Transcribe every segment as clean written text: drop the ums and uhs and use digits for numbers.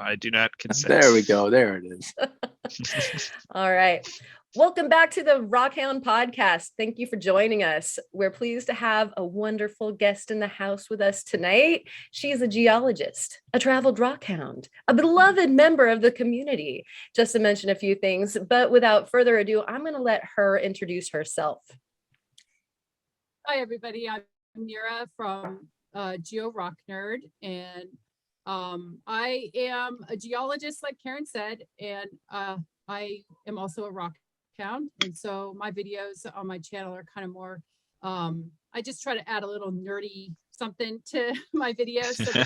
I do not consent. There we go. There it is. All right. Welcome back to the Rockhound Podcast. Thank you for joining us. We're pleased to have a wonderful guest in the house with us tonight. She is a geologist, a traveled rockhound, a beloved member of the community, just to mention a few things. But without further ado, I'm going to let her introduce herself. Hi, everybody. I'm Nira from Geo Rock Nerd, and I am a geologist, like Karen said, and I am also a rock hound. And so my videos on my channel are kind of more, I just try to add a little nerdy something to my videos, so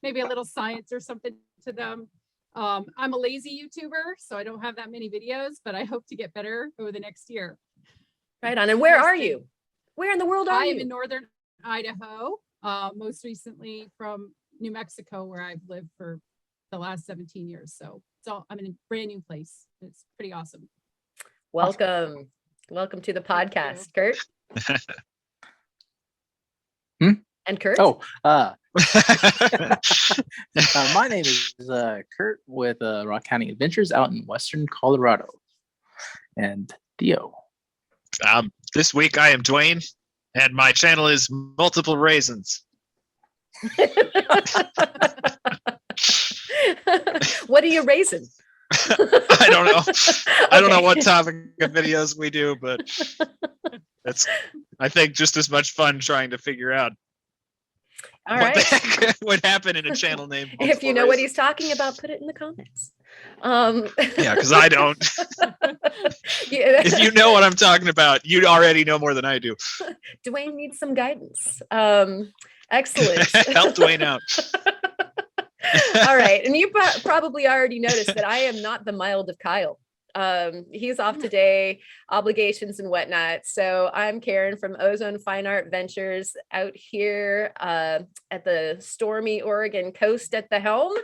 maybe a little science or something to them. I'm a lazy YouTuber, so I don't have that many videos, but I hope to get better over the next year. Right on. And where are you? Where in the world are you? I am in northern Idaho, most recently from New Mexico, where I've lived for the last 17 years. So I'm in a brand new place. It's pretty awesome. Welcome. Welcome to the podcast, Kurt. And Kurt? My name is Kurt with Rock.Hounding.Adventures out in Western Colorado. And Theo. This week I am Dwayne, and my channel is Multiple Raisins. What are you raising? I don't know. I don't know what topic of videos we do, but it's, I think, just as much fun trying to figure out All what right. the heck would happen in a channel name. If you know what he's talking about, put it in the comments. Yeah, because I don't. If you know what I'm talking about, you already know more than I do. Dwayne needs some guidance. Excellent. Help Dwayne out. All right. And you probably already noticed that I am not the mild of Kyle. He's off today, obligations and whatnot. So I'm Karen from Ozone Fine Art Ventures out here at the stormy Oregon coast at the helm.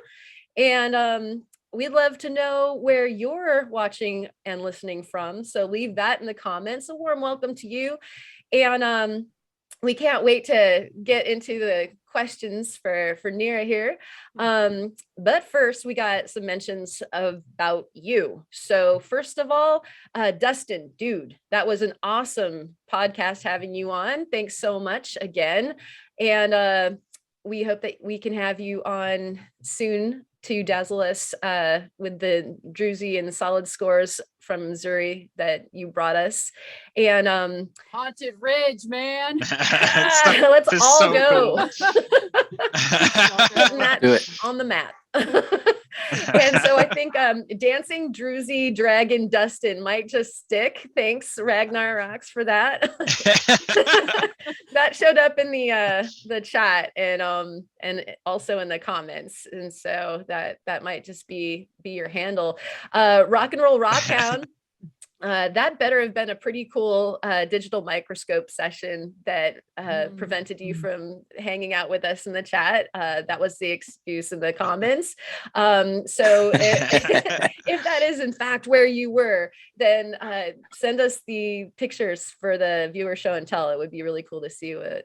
And we'd love to know where you're watching and listening from. So leave that in the comments. A warm welcome to you. And we can't wait to get into the questions for Nira here. But first, we got some mentions about you. So first of all, Dustin, dude, that was an awesome podcast having you on. Thanks so much again. And we hope that we can have you on soon to dazzle us with the druzy and solid scores from Missouri that you brought us. And Haunted Ridge, man. Let's all so go. cool. Putting that Do it. on the map. And so I think Dancing Druzy Dragon Dustin might just stick. Thanks, Ragnar Rocks, for that. That showed up in the chat and also in the comments. And so that might just be your handle. Rock and Roll Rockhound. That better have been a pretty cool digital microscope session that prevented you from hanging out with us in the chat. That was the excuse in the comments. So if that is in fact where you were, then send us the pictures for the viewer show and tell. It would be really cool to see what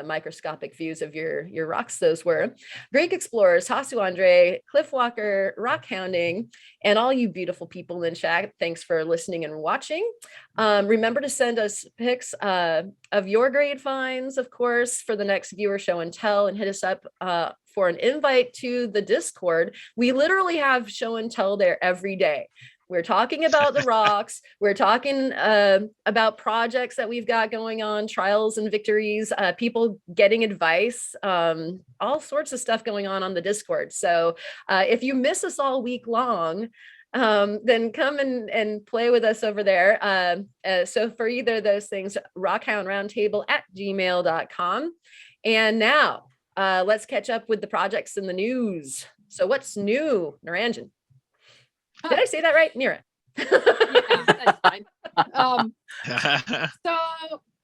microscopic views of your rocks those were. Greek Explorers, Hasu Andre, Cliff Walker, Rock Hounding, and all you beautiful people in chat. Thanks for listening and watching. Remember to send us pics of your grade finds, of course, for the next viewer show and tell, and hit us up for an invite to the Discord. We literally have show and tell there every day. We're talking about the rocks. We're talking about projects that we've got going on, trials and victories, people getting advice, all sorts of stuff going on the Discord. So if you miss us all week long, then come and play with us over there. So for either of those things, rockhoundroundtable@gmail.com. And now let's catch up with the projects in the news. So what's new, Naranjan? Did I say that right, Nira? Yeah, that's fine. So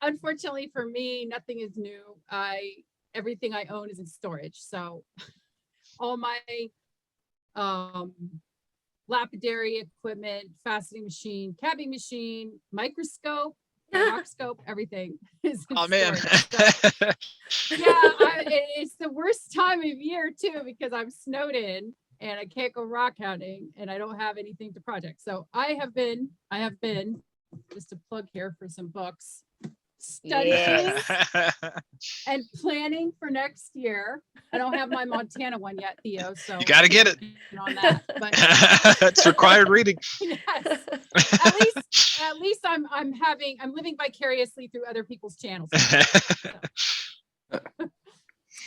unfortunately for me, nothing is new. Everything I own is in storage. So all my lapidary equipment, faceting machine, cabbing machine, microscope, rockscope, everything is in man. storage. So, yeah, it's the worst time of year too, because I'm snowed in and I can't go rock hounding, and I don't have anything to project. So I have been just a plug here for some books, studying and planning for next year. I don't have my Montana one yet, Theo. So You got to get it. on that, but It's required reading. yes, at least I'm living vicariously through other people's channels. So.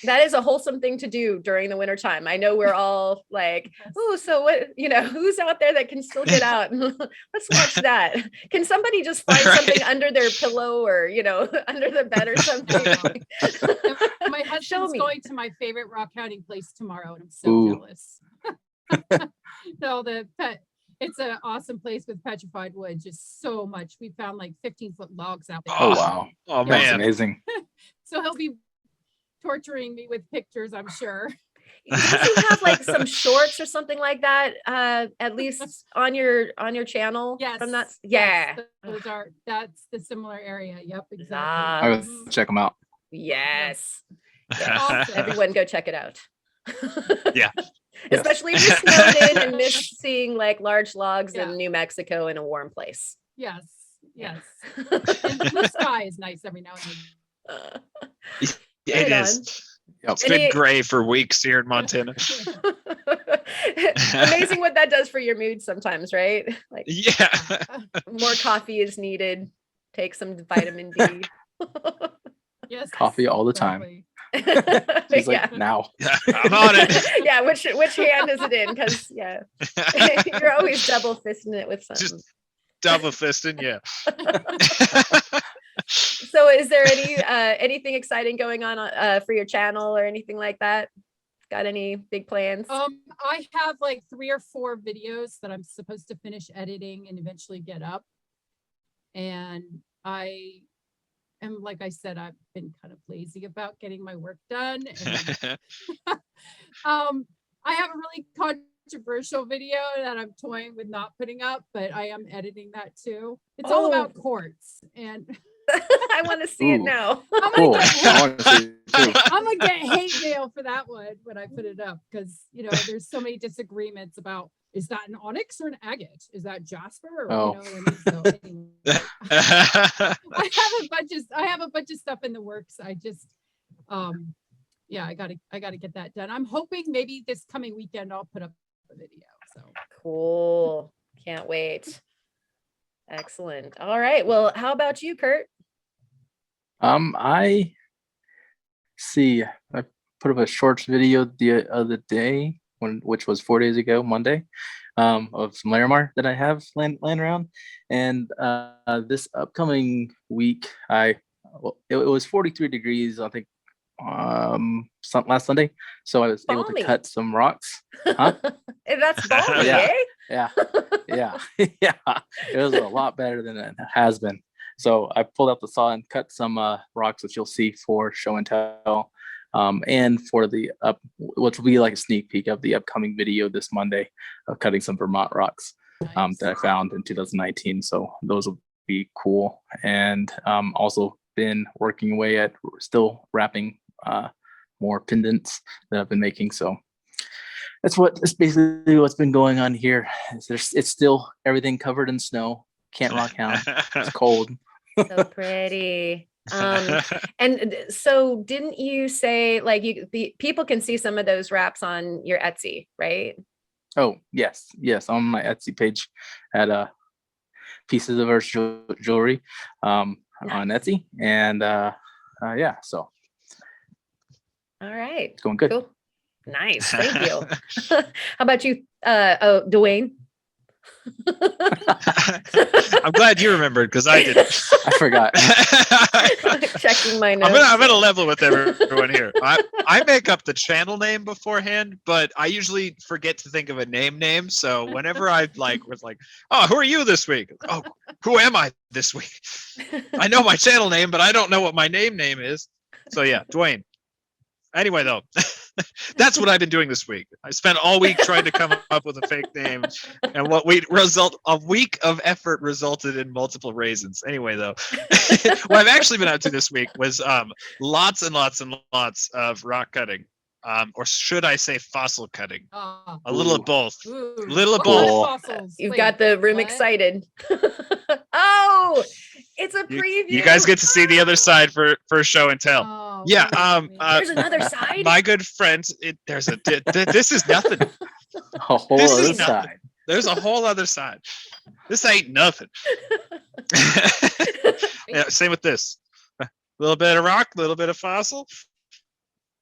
That is a wholesome thing to do during the winter time. I know we're all like, oh, so what, who's out there that can still get out? Let's watch that. Can somebody just find something under their pillow or, under the bed or something? My husband's going to my favorite rock hounding place tomorrow, and I'm so jealous. No, it's an awesome place with petrified wood, just so much. We found like 15-foot logs out there. Oh, wow. Oh, That's man. amazing. So he'll be torturing me with pictures, I'm sure. Does he have like some shorts or something like that? At least on your channel? Yes. From that? Yes, Yeah. that's the similar area. Yep, exactly. I will check them out. Yes. Awesome. Everyone go check it out. Yeah. Especially if you're snowed in and miss seeing like large logs Yeah. in New Mexico in a warm place. Yes. And blue sky is nice every now and then. It is. Yep. It's been gray for weeks here in Montana. Amazing what that does for your mood sometimes, right? Like Yeah. more coffee is needed. Take some vitamin D. Yes. Coffee all the time. Exactly. He's like, now. I'm on it. Yeah, which hand is it in? Because you're always double fisting it with something. Just double fisting, yeah. So is there anything exciting going on for your channel or anything like that? Got any big plans? I have like 3 or 4 videos that I'm supposed to finish editing and eventually get up. And like I said, I've been kind of lazy about getting my work done. And, I have a really controversial video that I'm toying with not putting up, but I am editing that too. It's all about quartz, and I want to see it now. Cool. I want to see it too. I'm gonna get hate mail for that one when I put it up, because there's so many disagreements about, is that an onyx or an agate? Is that jasper? Or, Oh. So anyway, I have a bunch of stuff in the works. I just I gotta get that done. I'm hoping maybe this coming weekend I'll put up a video. So Cool. Can't wait. Excellent. All right. Well, how about you, Kurt? I put up a shorts video the other day, which was 4 days ago, Monday, of some Larimar that I have laying around. And this upcoming week, it was 43 degrees, I think, last Sunday. So I was able to cut some rocks. Huh? That's balmy, Yeah. eh? Yeah. It was a lot better than it has been. So I pulled out the saw and cut some rocks, which you'll see for show and tell, and for which will be like a sneak peek of the upcoming video this Monday of cutting some Vermont rocks that I found in 2019. So those will be cool. And also been working away at still wrapping more pendants that I've been making. So that's basically what's been going on here. It's still everything covered in snow. Can't rock hound. It's cold. So pretty. And so didn't you say like people can see some of those wraps on your Etsy, right? Oh, yes. On my Etsy page at Pieces of Earth Jewelry on Etsy. And so. All right. It's going good. Cool. Nice. Thank you. How about you, Dwayne? I'm glad you remembered because I didn't. I forgot. Checking my notes. I'm gonna level with everyone here. I make up the channel name beforehand, but I usually forget to think of a name. So whenever I was like, oh, who are you this week? Oh, who am I this week? I know my channel name, but I don't know what my name is. So yeah, Dwayne. Anyway, though, that's what I've been doing this week. I spent all week trying to come up with a fake name, and a week of effort resulted in multiple raisins. Anyway, though, what I've actually been up to this week was lots and lots and lots of rock cutting. or should I say fossil cutting? Oh, A little of both. ooh. Little of What kind of both. fossils? You've Wait, got the room what? excited. Oh, it's a You, preview. you guys get to see the other side for show and tell. Oh, Yeah, wait, There's another side. my good friends, there's a this is nothing. A whole This other is nothing. side. There's a whole other side. This ain't nothing. Yeah, same with this. A little bit of rock, a little bit of fossil,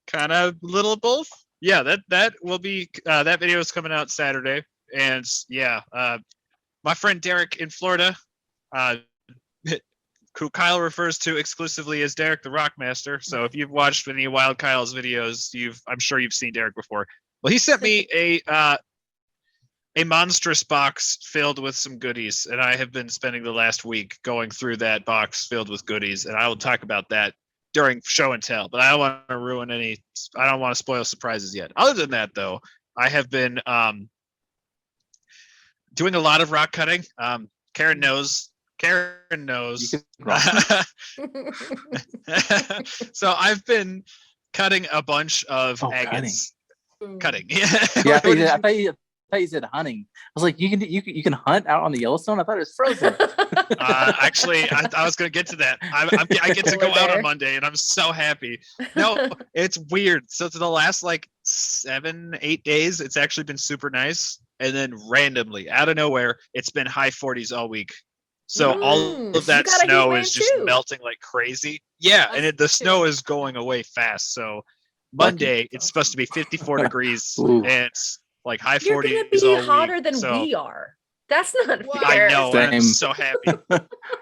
kind of little of both. Yeah, that will be that video is coming out Saturday, and yeah, my friend Derek in Florida, who Kyle refers to exclusively as Derek the Rockmaster. So if you've watched any of Wild Kyle's videos, I'm sure you've seen Derek before. Well, he sent me a monstrous box filled with some goodies, and I have been spending the last week going through that box filled with goodies, and I will talk about that during show and tell, but I don't want to ruin I don't want to spoil surprises yet. Other than that, though, I have been doing a lot of rock cutting. Karen knows. So I've been cutting a bunch of agates. Cutting. Yeah, I thought you said hunting. I was like, you can hunt out on the Yellowstone. I thought it was frozen. Actually, I was going to get to that. I get to go out on Monday, and I'm so happy. No, it's weird. So to the last like 7-8 days, it's actually been super nice, and then randomly, out of nowhere, it's been high 40s all week. So all of that snow is just melting like crazy. Yeah, and the snow is going away fast. So Monday, it's supposed to be 54 degrees, and it's like high 40s. You're going to be hotter than we are. That's not fair. I know. I'm so happy.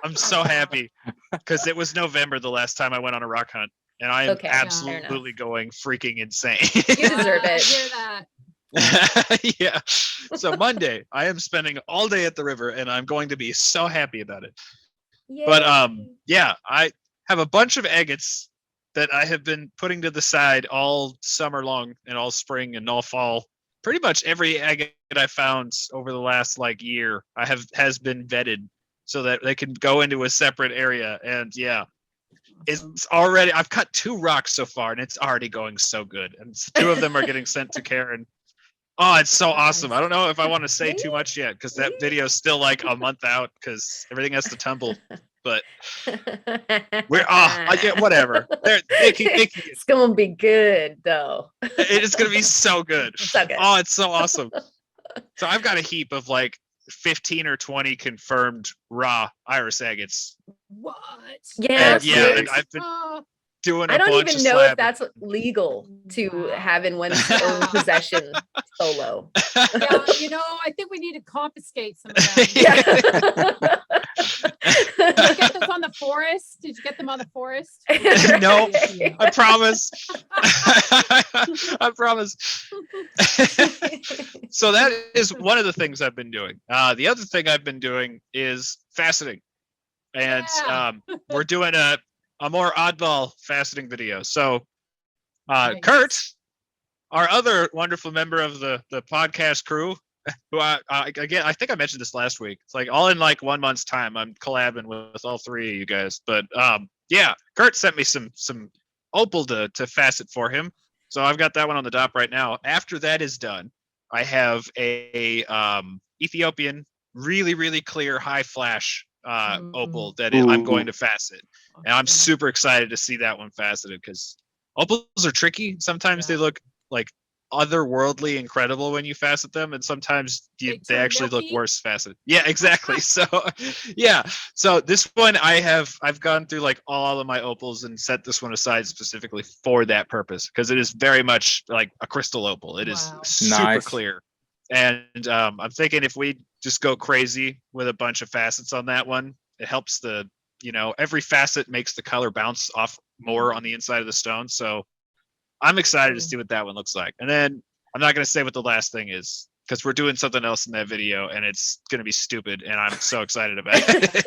I'm so happy because it was November the last time I went on a rock hunt, and I am absolutely going freaking insane. You deserve it. Hear that. Yeah. So Monday, I am spending all day at the river, and I'm going to be so happy about it. Yay. But yeah, I have a bunch of agates that I have been putting to the side all summer long and all spring and all fall. Pretty much every agate I found over the last like year, has been vetted so that they can go into a separate area. And yeah, it's already, I've cut 2 rocks so far, and it's already going so good. And 2 of them are getting sent to Karen. Oh, it's so awesome. I don't know if I want to say too much yet, because that video is still like a month out because everything has to tumble. But we're whatever. It's gonna be good though. It's gonna be so good. So good. Oh, it's so awesome. So I've got a heap of like 15 or 20 confirmed raw iris agates. What? Yeah, and I've been doing. I don't even know if that's legal to have in one's own possession solo. Yeah, I think we need to confiscate some of them. Did you get those on the forest? Did you get them on the forest? No, I promise. I promise. So that is one of the things I've been doing. The other thing I've been doing is faceting, and we're doing a more oddball faceting video. So nice. Kurt, our other wonderful member of the podcast crew, who again, I think I mentioned this last week. It's like all in like 1 month's time, I'm collabing with all 3 of you guys. But yeah, Kurt sent me some opal to facet for him. So I've got that one on the dock right now. After that is done, I have a Ethiopian, really, really clear high flash opal that I'm going to facet. And I'm super excited to see that one faceted because opals are tricky. Sometimes they look like otherworldly incredible when you facet them, and sometimes they actually look worse faceted. Yeah, exactly. So yeah, so this one I've gone through like all of my opals and set this one aside specifically for that purpose because it is very much like a crystal opal. It is super clear, and I'm thinking if we just go crazy with a bunch of facets on that one, it helps every facet makes the color bounce off more on the inside of the stone. So I'm excited to see what that one looks like. And then I'm not going to say what the last thing is because we're doing something else in that video and it's going to be stupid. And I'm so excited about it.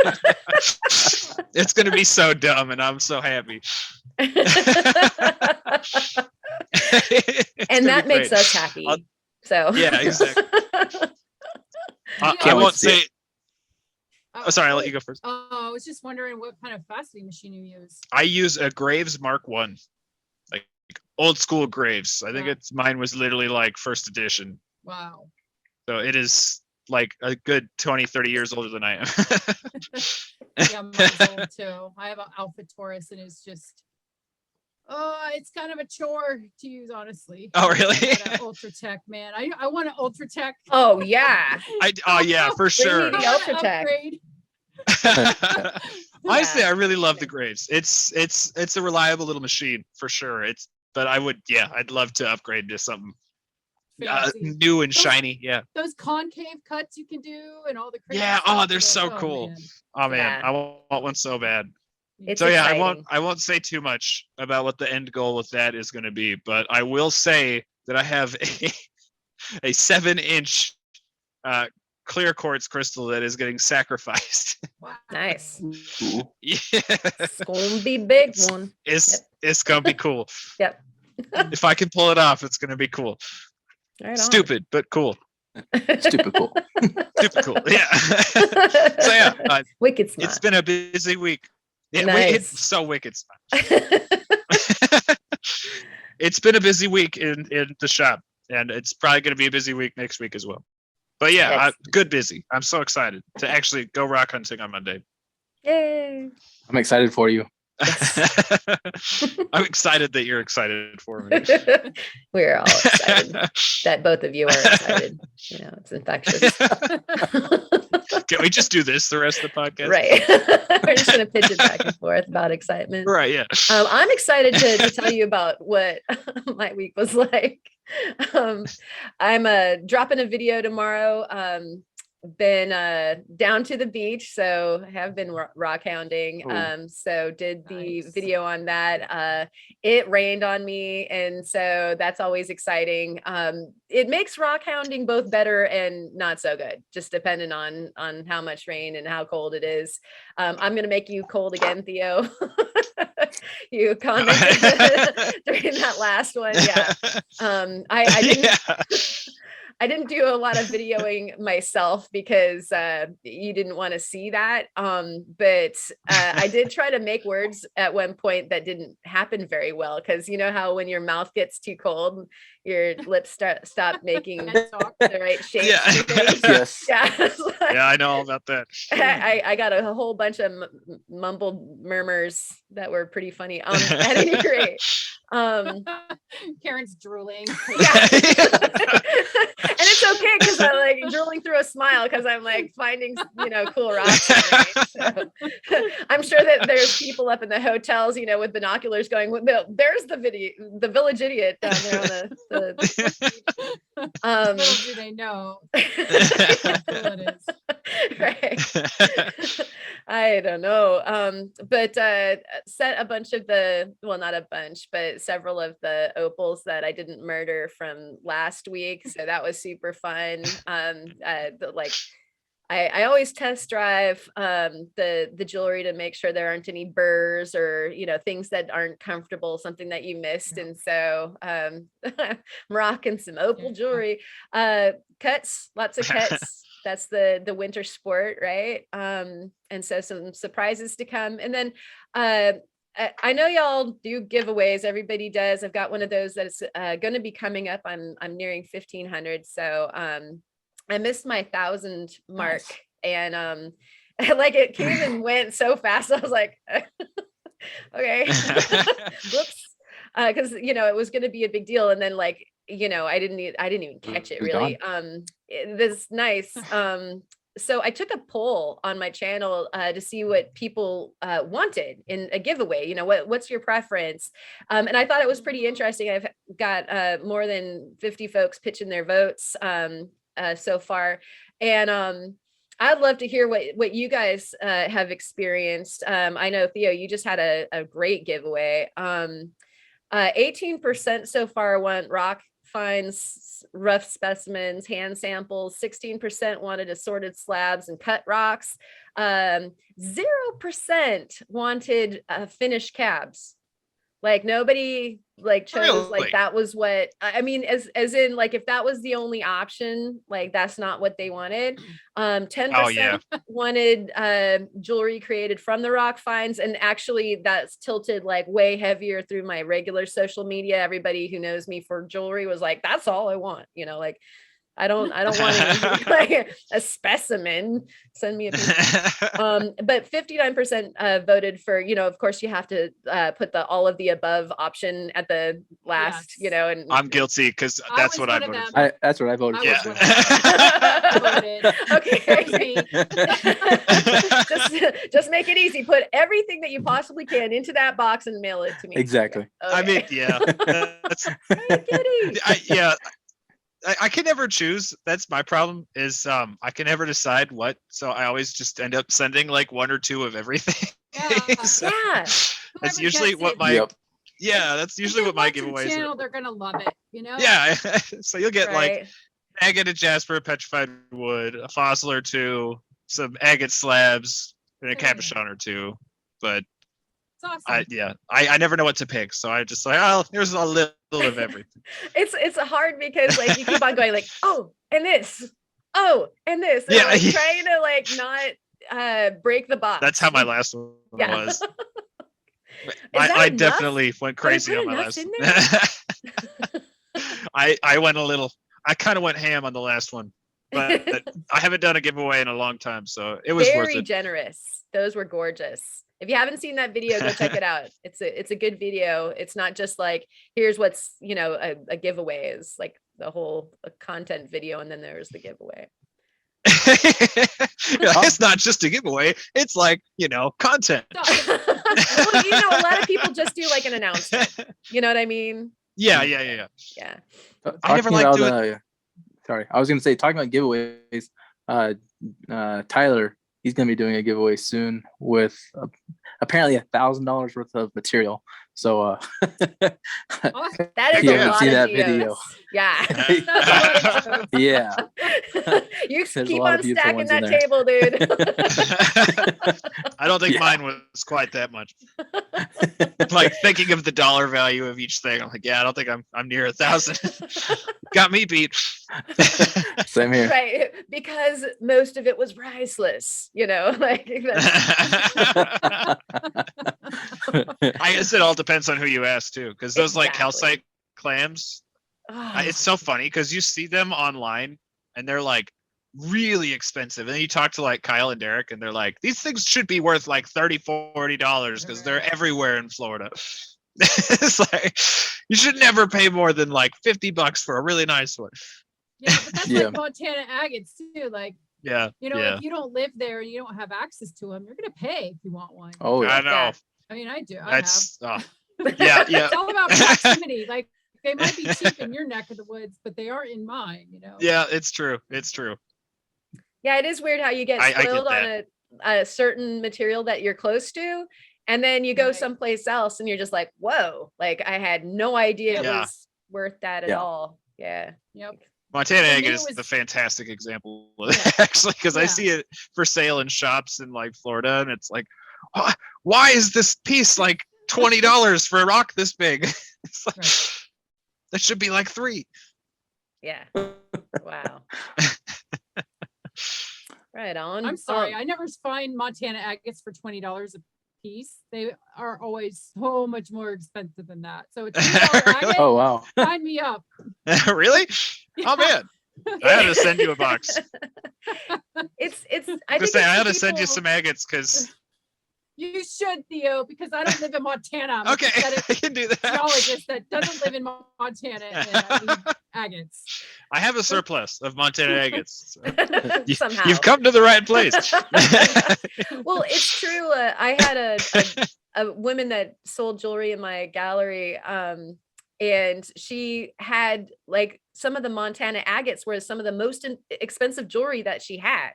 It's going to be so dumb and I'm so happy. And that makes us happy. So yeah, exactly. I won't say. Oh, sorry, I'll let you go first. I was just wondering what kind of faceting machine you use. I use a Graves Mark 1. Like old school graves. I think Wow. mine was literally like first edition. Wow. So it is like a good 20, 30 years older than I am. Yeah, mine's old too. I have an Alpha Taurus, and it's just, it's kind of a chore to use, honestly. Oh, really? I want an Ultra Tech, man. I want an Ultra Tech. Oh yeah. Oh yeah, for sure. Bring me I the wanna Ultra Tech. upgrade. Honestly, Yeah. I really love the graves. It's a reliable little machine for sure. But I'd love to upgrade to something Fancy. new and shiny. Yeah. Those concave cuts you can do, and all the crazy Yeah. stuff Oh, they're with it. so cool. Man. Oh man, Yeah. I want one so bad. It's So yeah, exciting. I won't say too much about what the end goal with that is going to be, but I will say that I have a 7-inch clear quartz crystal that is getting sacrificed. Wow. Nice. Ooh. Yeah. It's gonna be big one. It's gonna be cool. Yep. If I can pull it off, it's gonna be cool. Right on. Stupid, but cool. Stupid cool. Stupid cool. Yeah. So yeah, Wicked it's smart. been a busy week. Yeah, Nice. it's so wicked. It's been a busy week in the shop, and it's probably going to be a busy week next week as well. But yeah, Yes. good busy. I'm so excited to actually go rock hunting on Monday. Yay. I'm excited for you. I'm excited that you're excited for me. We're all excited that both of you are excited. You know, it's infectious. Can we just do this the rest of the podcast? Right. We're just going to pitch it back and forth about excitement. Right. Yeah. I'm excited to tell you about what my week was like. I'm dropping a video tomorrow. Been down to the beach, so have been rock hounding. So did the Nice. video on that. It rained on me, and so that's always exciting. It makes rock hounding both better and not so good, just depending on how much rain and how cold it is. I'm gonna make you cold again, Theo. You commented during that last one. Yeah. I didn't. Yeah. I didn't do a lot of videoing myself because you didn't want to see that. But I did try to make words at one point that didn't happen very well, because you know how when your mouth gets too cold, your lips stop making Can't talk. the right shapes. Yeah. and things. Yes. Yeah. It's like- Yeah, I know all about that. I got a whole bunch of mumbled murmurs that were pretty funny. At any rate, Karen's drooling. yeah. And it's okay because I'm like drooling through a smile because I'm like finding cool rocks. So, I'm sure that there's people up in the hotels, with binoculars going, well, there's the village idiot down there on the Little do they know how cool it is. right. I don't know. But set a bunch of not a bunch, but several of the opals that I didn't murder from last week. So that was super fun. I always test drive the jewelry to make sure there aren't any burrs or things that aren't comfortable, something that you missed. And so I'm rocking some opal jewelry, cuts, lots of cuts. That's the winter sport, right? And so some surprises to come. And then I know y'all do giveaways. Everybody does. I've got one of those that's going to be coming up. I'm nearing 1,500. So I missed my 1,000 mark, and like it came and went so fast. I was like, okay, whoops, because it was going to be a big deal, and then I didn't even catch it really. This nice. So I took a poll on my channel to see what people wanted in a giveaway. What's your preference? And I thought it was pretty interesting. I've got more than 50 folks pitching their votes so far. And I'd love to hear what you guys have experienced. I know, Theo, you just had a great giveaway. 18% so far want rock finds, rough specimens, hand samples. 16% wanted assorted slabs and cut rocks. 0% wanted finished cabs, Like nobody like chose Really? like that was what I mean, as in like if that was the only option, like that's not what they wanted. 10% Oh, yeah. wanted jewelry created from the rock finds, and actually that's tilted like way heavier through my regular social media. Everybody who knows me for jewelry was like, that's all I want, you know, like I don't want any, like a specimen. Send me a piece. But 59% voted for, you know, of course you have to put the all of the above option at the last, you Yes. know, and I'm guilty because I that's was what I one of voted them. for. That's what I voted I for. was too. voted. Okay. just make it easy. Put everything that you possibly can into that box and mail it to me. Exactly. Okay. I mean, yeah. That's, Are you kidding? yeah. I can never choose. That's my problem is I can never decide what. So I always just end up sending like one or two of everything. Yeah. So Yeah. that's Whoever usually gets what it, my Yep. yeah, that's if usually they what my watch your giveaways channel, are. they're gonna love it, you know. Yeah. So you'll get like Right. agate and jasper, petrified wood, a fossil or two, some agate slabs, and a Yeah. cabochon or two. But It's awesome. I never know what to pick. So I just like, oh, here's a little of everything. It's hard because like you keep on going like, oh, and this, oh, and this, and Yeah, like yeah. trying to like not break the box. That's how my last one Yeah. was. that I enough? definitely went Did I crazy put on my enough last in one. I went a little. I kind of went ham on the last one, but I haven't done a giveaway in a long time, so it was worth Very it. generous. Those were gorgeous. If you haven't seen that video, go check it out. It's a good video. It's not just like here's what's, you know, a giveaway is like the whole content video, and then there's the giveaway. It's not just a giveaway. It's like, you know, content. Well, you know, a lot of people just do like an announcement. You know what I mean? Yeah. Yeah. I never liked doing. Sorry, I was gonna say talking about giveaways. Tyler, he's gonna be doing a giveaway soon with apparently $1,000 worth of material. So Awesome. That is You a haven't lot seen of that geos. video. Yeah. yeah, You There's a keep lot on of beautiful stacking ones in that there. table, dude. I don't think Yeah. mine was quite that much. Like thinking of the dollar value of each thing, I'm like, yeah, I don't think I'm near 1,000. Got me beat. Same here. Right, because most of it was priceless, you know, like that's, I guess it all depends on who you ask too, because those like Exactly. calcite clams, oh, it's so funny because you see them online and they're like really expensive, and then you talk to like Kyle and Derek and they're like, these things should be worth like $30-$40 because they're everywhere in Florida. It's like you should never pay more than like $50 for a really nice one. Yeah, but that's Yeah. like Montana agates too. Like, Yeah, you know, yeah. if you don't live there and you don't have access to them, you're gonna pay if you want one. Oh I yeah. know. Yeah. I mean, I do. I That's have. yeah, yeah. It's all about proximity. Like, they might be cheap in your neck of the woods, but they aren't in mine. You know. Yeah, it's true. It's true. yeah, it is weird how you get I get spoiled on a certain material that you're close to, and then you go Right. someplace else and you're just like, whoa, like I had no idea it Yeah. was worth that at Yeah. all. Yeah. Yep. Montana For egg me, it is was- the fantastic example of it, actually, because I Yeah. see it for sale in shops in like Florida, and it's like, why is this piece like $20 for a rock this big? It's like, Right. that should be like $3. Yeah. Wow. Right on. I'm sorry, I never find Montana agates for $20 a piece. They are always so much more expensive than that. So a $20 agate, Oh wow. sign me up. Really? Oh man, I had to send you a box. It's I I think I it's had the to send you people- some agates because You should, Theo, because I don't live in Montana. I'm okay, a pathetic I can do that. geologist that doesn't live in Montana and I need agates. I have a surplus of Montana agates. So somehow. you've come to the right place. Well, it's true. I had a woman that sold jewelry in my gallery, and she had like some of the Montana agates were some of the most expensive jewelry that she had,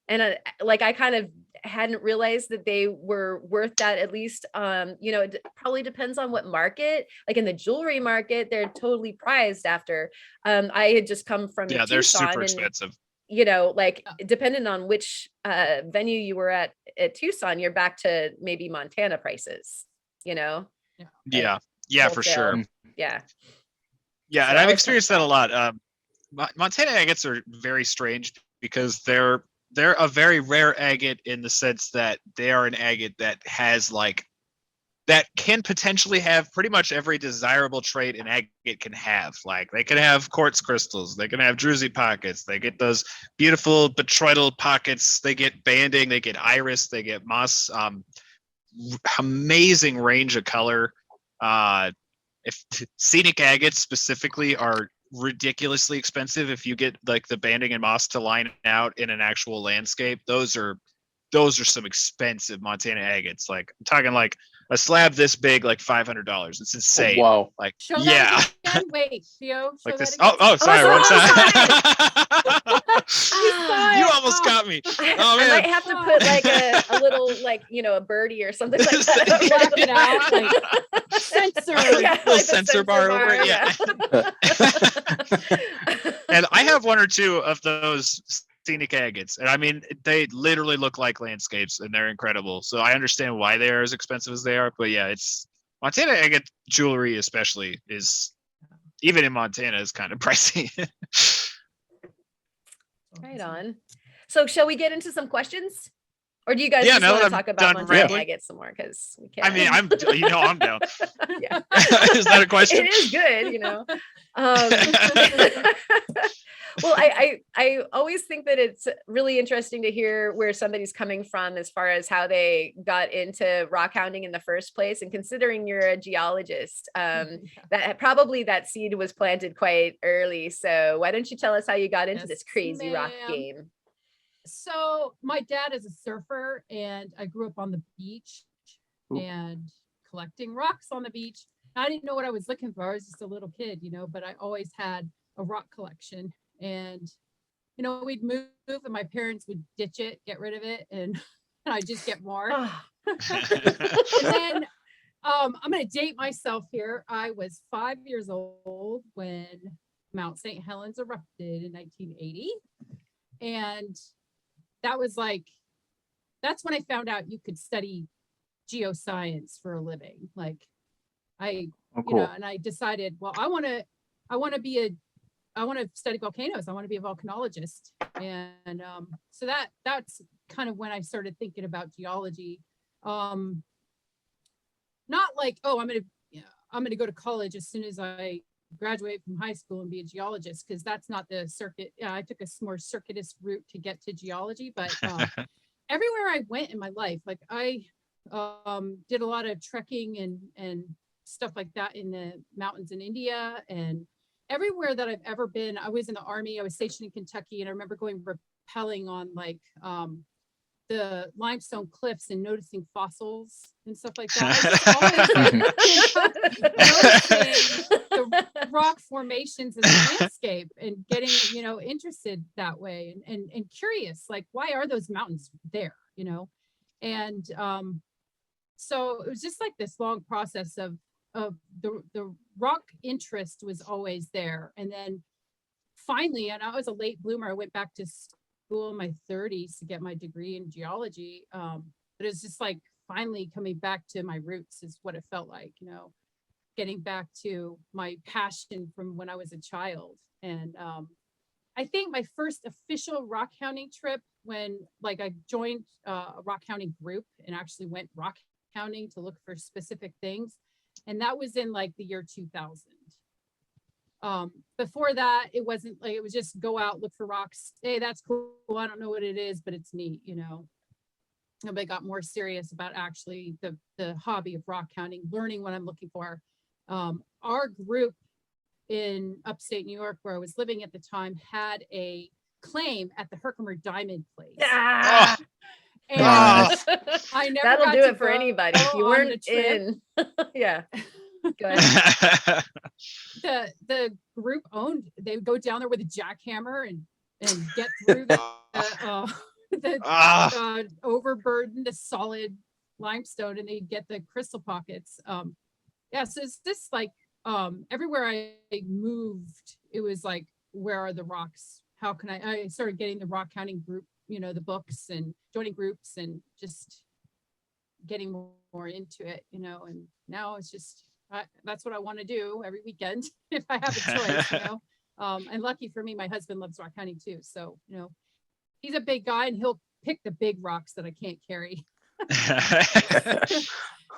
and like I kind of hadn't realized that they were worth that. At least you know, it probably depends on what market. Like in the jewelry market, they're totally prized after. I had just come from Yeah, they're Tucson, super and expensive. you know, like depending on which venue you were at Tucson, you're back to maybe Montana prices, you know? Yeah, for sure. wholesale. Yeah. Yeah, So and that I've was experienced that a lot. Montana agates are very strange because they're a very rare agate in the sense that they are an agate that has that can potentially have pretty much every desirable trait an agate can have. Like they can have quartz crystals, they can have druzy pockets, they get those beautiful botryoidal pockets, they get banding, they get iris, they get moss. Amazing range of color. If scenic agates specifically are ridiculously expensive, if you get like the banding and moss to line out in an actual landscape, those are some expensive Montana agates. Like I'm talking like a slab this big, like $500. It's insane. Wow. Like Show yeah. that again. Wait, Theo, show Like that this. again. Oh, sorry, wrong Ah. You almost got me. Oh I man. might have to put like a little like a birdie or something like that. Black it out, like censor. Yeah, Little like a sensor bar over it, yeah. And I have one or two of those scenic agates, and I mean they literally look like landscapes and they're incredible. So I understand why they are as expensive as they are, but yeah, it's Montana agate jewelry especially is, even in Montana, is kind of pricey. Right on. So shall we get into some questions? Or do you guys Yeah, just now want that to I'm talk about done Montana rambling. agates some more? Because we can. I mean, I'm down. Yeah. Is that a question? It is good. Well, I always think that it's really interesting to hear where somebody's coming from as far as how they got into rock hounding in the first place. And considering you're a geologist, that seed was planted quite early. So why don't you tell us how you got into this crazy rock game? So my dad is a surfer, and I grew up on the beach and collecting rocks on the beach. I didn't know what I was looking for. I was just a little kid, but I always had a rock collection. And, we'd move and my parents would ditch it, get rid of it, and I'd just get more. And then I'm going to date myself here. I was 5 years old when Mount St. Helens erupted in 1980. And that's when I found out you could study geoscience for a living. Like and I decided, well, I want to study volcanoes. I want to be a volcanologist. And so that's kind of when I started thinking about geology. Not like, I'm going to go to college as soon as I graduate from high school and be a geologist, because that's not the circuit. I took a more circuitous route to get to geology, but everywhere I went in my life, like I did a lot of trekking and stuff like that in the mountains in India, and everywhere that I've ever been. I was in the Army. I was stationed in Kentucky, and I remember going rappelling on the limestone cliffs and noticing fossils and stuff like that. Noticing the rock formations in the landscape and getting, interested that way and curious, like, why are those mountains there, And so it was just like this long process of the rock interest was always there. And then finally, and I was a late bloomer, I went back to school in my 30s to get my degree in geology. But it's just like finally coming back to my roots is what it felt like, getting back to my passion from when I was a child. And I think my first official rock hounding trip, when I joined a rock hounding group and actually went rock hounding to look for specific things. And that was in the year 2000. Before that, it wasn't it was just go out, look for rocks. Hey, that's cool. I don't know what it is, but it's neat, Nobody got more serious about actually the hobby of rock hounding, learning what I'm looking for. Our group in upstate New York, where I was living at the time, had a claim at the Herkimer Diamond place. Ah! And I never That'll got do to it for go anybody. If you on weren't the trip. in, yeah. Go ahead. The group they would go down there with a jackhammer and get through the overburdened, the solid limestone, and they get the crystal pockets. So it's just everywhere I moved, it was like, where are the rocks? How can I started getting the rock hounding group, the books, and joining groups and just getting more into it, you know, and now it's just, that's what I want to do every weekend if I have a choice, you know. And lucky for me, my husband loves rock hunting too. So, you know, he's a big guy and he'll pick the big rocks that I can't carry.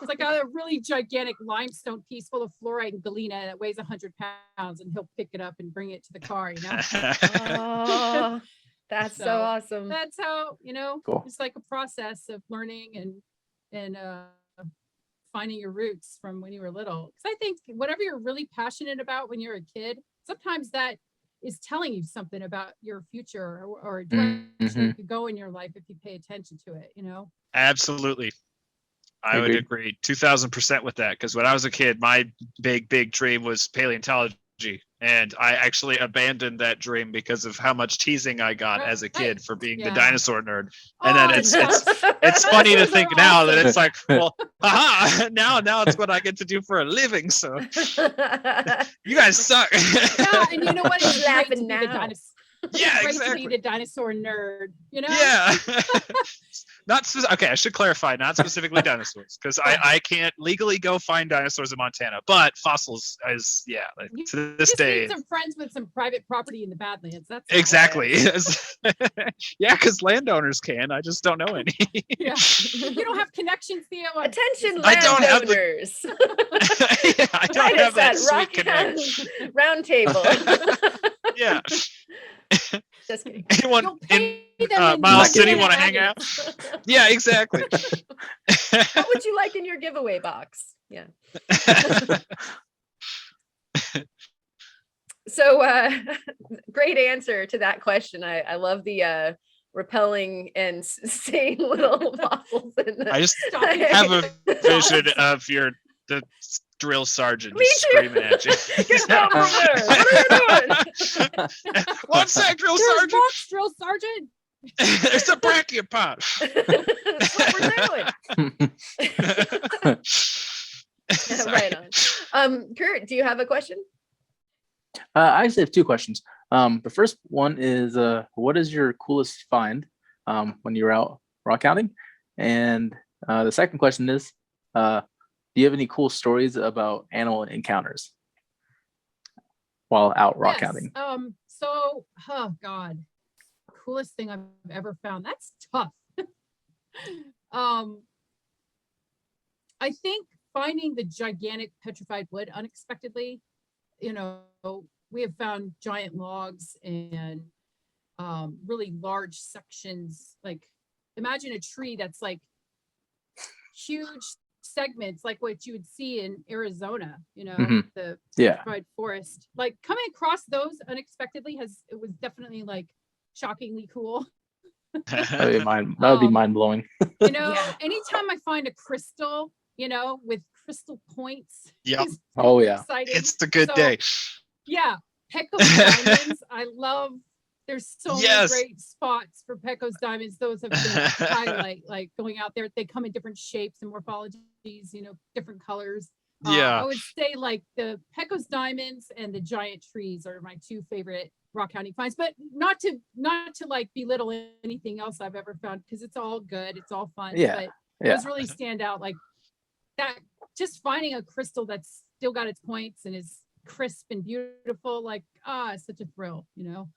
It's like a really gigantic limestone piece full of fluorite and galena that weighs 100 pounds, and he'll pick it up and bring it to the car, you know. Oh, that's so awesome. That's how, you know, Cool. it's like a process of learning and finding your roots from when you were little. Because I think whatever you're really passionate about when you're a kid, sometimes that is telling you something about your future or direction you could go in your life if you pay attention to it, you know. Absolutely. I would agree 2000% with that, because when I was a kid, my big dream was paleontology, and I actually abandoned that dream because of how much teasing I got as a kid for being the dinosaur nerd. And then it's funny to think now that it's like, well, now it's what I get to do for a living. So you guys suck. Yeah, and you know what? It's laughing now. Yeah, great exactly. to be the dinosaur nerd, you know? Yeah. Okay, I should clarify, not specifically dinosaurs, because I can't legally go find dinosaurs in Montana, but fossils is, like, to this day. Need some friends with some private property in the Badlands. That's exactly. Yeah, because landowners can. I just don't know any. Yeah. You don't have connections, Theo. Attention, I don't have landowners. Yeah, I don't have that sweet Rockhound connection. Roundtable. Yeah. Just kidding. Anyone in Miles City want to hang out? Yeah, exactly. What would you like in your giveaway box? Yeah. So great answer to that question. I love the repelling and seeing little fossils in the I just have a vision of the drill sergeant screaming at you. Get down from there. What are you doing? One sec, drill sergeant. Rocks, drill sergeant. There's a brachiopod. That's what we're doing. Right on. Kurt, do you have a question? I actually have two questions. The first one is, what is your coolest find when you were out rock hounding? And the second question is, do you have any cool stories about animal encounters while out rock hounding? So, oh God, coolest thing I've ever found. That's tough. I think finding the gigantic petrified wood unexpectedly, you know, we have found giant logs and really large sections. Like, imagine a tree that's like huge segments, like what you would see in Arizona, you know, the petrified forest. Like, coming across those unexpectedly it was definitely like shockingly cool. That would be mind blowing. You know, anytime I find a crystal, you know, with crystal points. Yep. Oh yeah. Exciting. It's a good day. Yeah. Pecos diamonds. I love, there's so many great spots for Pecos diamonds. Those have been a highlight, like going out there. They come in different shapes and morphologies, you know, different colors. I would say like the Pecos diamonds and the giant trees are my two favorite rock hounding finds, but not to like belittle anything else I've ever found, because it's all good, it's all fun. But those really stand out, like that, just finding a crystal that's still got its points and is crisp and beautiful, like it's such a thrill, you know.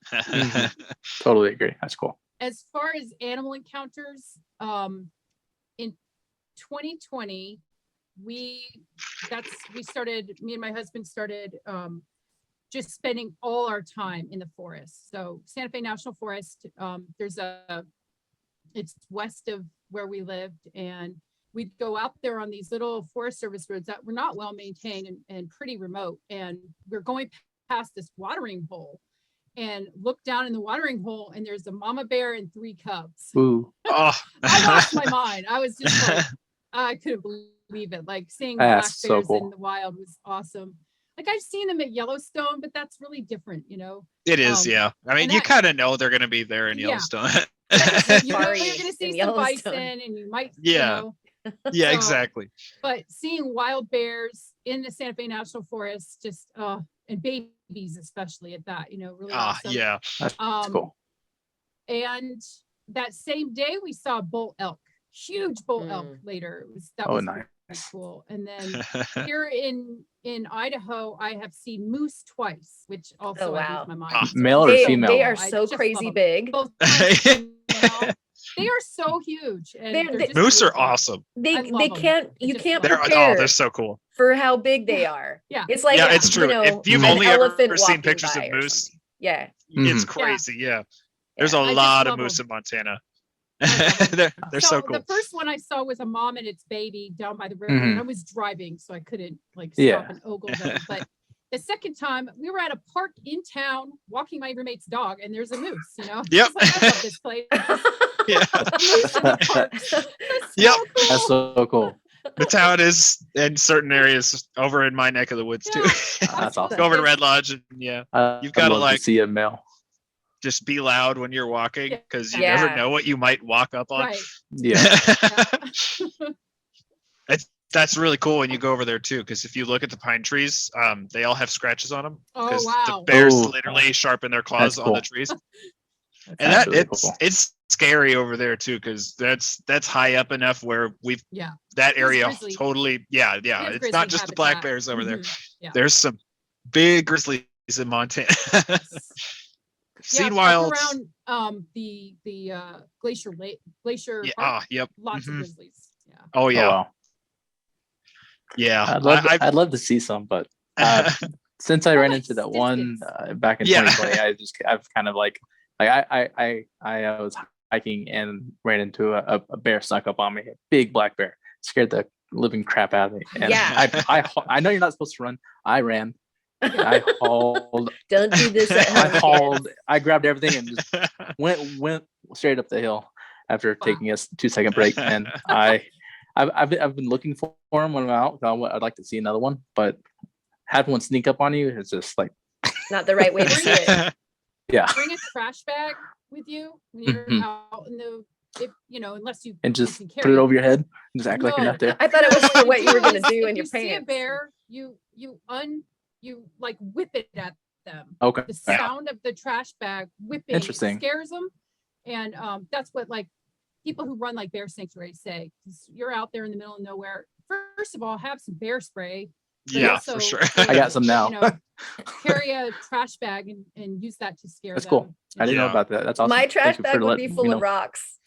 Totally agree. That's cool. As far as animal encounters, in 2020 me and my husband started just spending all our time in the forest. So Santa Fe National Forest, it's west of where we lived, and we'd go out there on these little Forest Service roads that were not well maintained and pretty remote. And we're going past this watering hole and look down in the watering hole, and there's a mama bear and 3 cubs. Ooh. Oh. I lost my mind. I was just like, I couldn't believe it. Like, seeing black bears in the wild was awesome. Like, I've seen them at Yellowstone, but that's really different, you know. It is, yeah. I mean, you kind of know they're going to be there in Yellowstone. You know you're going to see some bison, and you might, you know. Yeah, exactly. But seeing wild bears in the Santa Fe National Forest, just and babies especially at that, you know, really awesome. That's cool. And that same day we saw bull elk, huge bull elk Mm. later. That Oh, was nice. really cool. And then here in Idaho, I have seen moose twice, which also I wow. lose my mind. Ah. Male or They female? are I so just love crazy 'em. big. Both male and female. They are so huge, and They're- they're they- just Moose are amazing. awesome. I They love 'em. can't, I you just can't love 'em. prepare They're so cool. for how big they are. Yeah. It's like, Yeah, it's true. you know, If you've an only elephant ever seen walking pictures of by or moose, something. Yeah. it's Mhm. crazy. Yeah. There's Yeah. a I just lot of love 'em. moose in Montana. I love 'em. They're so cool. The first one I saw was a mom and its baby down by the river, Mhm. and I was driving, so I couldn't like Yeah. stop and ogle them. But the second time we were at a park in town walking my roommate's dog, and there's a moose, you know. Yep. It's like, I love this place. Yeah. Moose in the park. That's Yep. so cool. That's so cool. The town is in certain areas over in my neck of the woods too. That's awesome. Go over to Red Lodge and yeah, You've I'd gotta, love like- to see a male. just be loud when you're walking because you Yeah. never know what you might walk up on. Right. Yeah. That's really cool when you go over there too, because if you look at the pine trees, they all have scratches on them Oh because wow. the bears Oh. literally sharpen their claws That's on cool. the trees. And That's that really it's cool. it's scary over there too, because that's high up enough where Yeah. that There's area grizzly. totally it's grizzly not just the black habitat. bears over there. Mhm. Yeah. There's some big grizzlies in Montana. Seen Up wild. around the glacier Yeah. Park, Yep. lots of Mhm. grizzlies. Yeah. Oh Oh, yeah. wow. Yeah. I'd love to see some, but since I ran into that one back in Yeah. 2020, I've kind of like I was hiking and ran into a bear snuck up on me, a big black bear, scared the living crap out of me. And Yeah. I know you're not supposed to run. I ran. I hauled. Don't do this at I home. hauled. I grabbed everything and just went straight up the hill after taking a 2-second break. And I've been looking for him when I'm out. I'd like to see another one, but having one sneak up on you is just like, Not the right way to see it. yeah, Bring a trash bag with you when you're Mhm. out in the, unless you and just can put carry it over your head and just act like you're No. not there. I thought it was for what you were going to Because do if in your you see a pants. bear, you like whip it at them. Okay. The sound of the trash bag whipping Interesting. scares them, and that's what like people who run like bear sanctuaries say. 'Cause you're out there in the middle of nowhere. First of all, have some bear spray. but Yeah, also, for sure. I got some now. Carry a trash bag and use that to scare That's them. cool. I didn't know Yeah. about that. That's awesome. My Thank trash you bag for would letting be me full know. of rocks.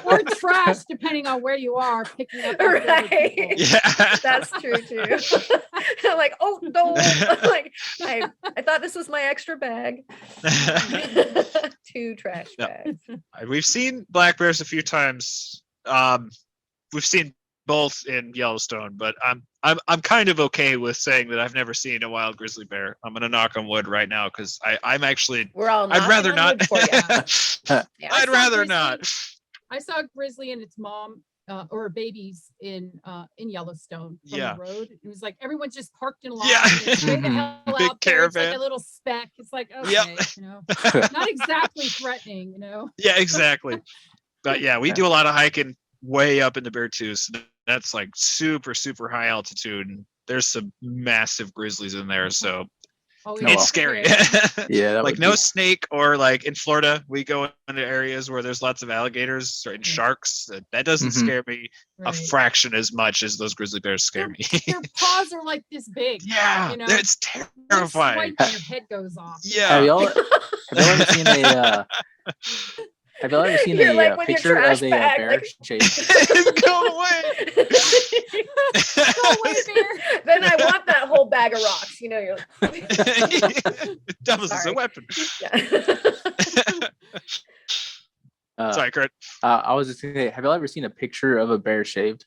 Or trash, depending on where you are, picking up after other Right. people. Yeah. That's true too. I'm like, oh no. Like I thought this was my extra bag. 2 trash No. bags. We've seen black bears a few times. We've seen both in Yellowstone, but I'm kind of okay with saying that I've never seen a wild grizzly bear. I'm gonna knock on wood right now because I'm actually We're all I'd rather knocking on not. wood for ya. Yeah. I'd saw rather grizzly- not. I saw a grizzly and its mom or babies in Yellowstone from Yeah. the road. It was like everyone's just parked in line. Yeah. and Stay the Mhm. hell Big out there. It's like caravan. a little speck. It's like okay, Yep. not exactly threatening, Yeah, exactly. But yeah, we do a lot of hiking way up in the Beartooth. So that's like super, super high altitude. And there's some massive grizzlies in there. So Oh, No, it's well. scary. Yeah, that Like would no be- snake, or like in Florida, we go into areas where there's lots of alligators and sharks. That doesn't Mhm. scare me a Right. fraction as much as those grizzly bears scare me. Their paws are like this big. Yeah, you know? it's One terrifying. swipe and your head goes off. Have Yeah. y'all ever seen a have y'all ever seen You're a like with your picture trash of a bag, bear like- chase? Go away. Go away, bear. Then I want that whole bag of rocks. You're like, Doubles as a Sorry. weapon. yeah. Sorry, Kurt. I was just gonna say, have y'all ever seen a picture of a bear shaved?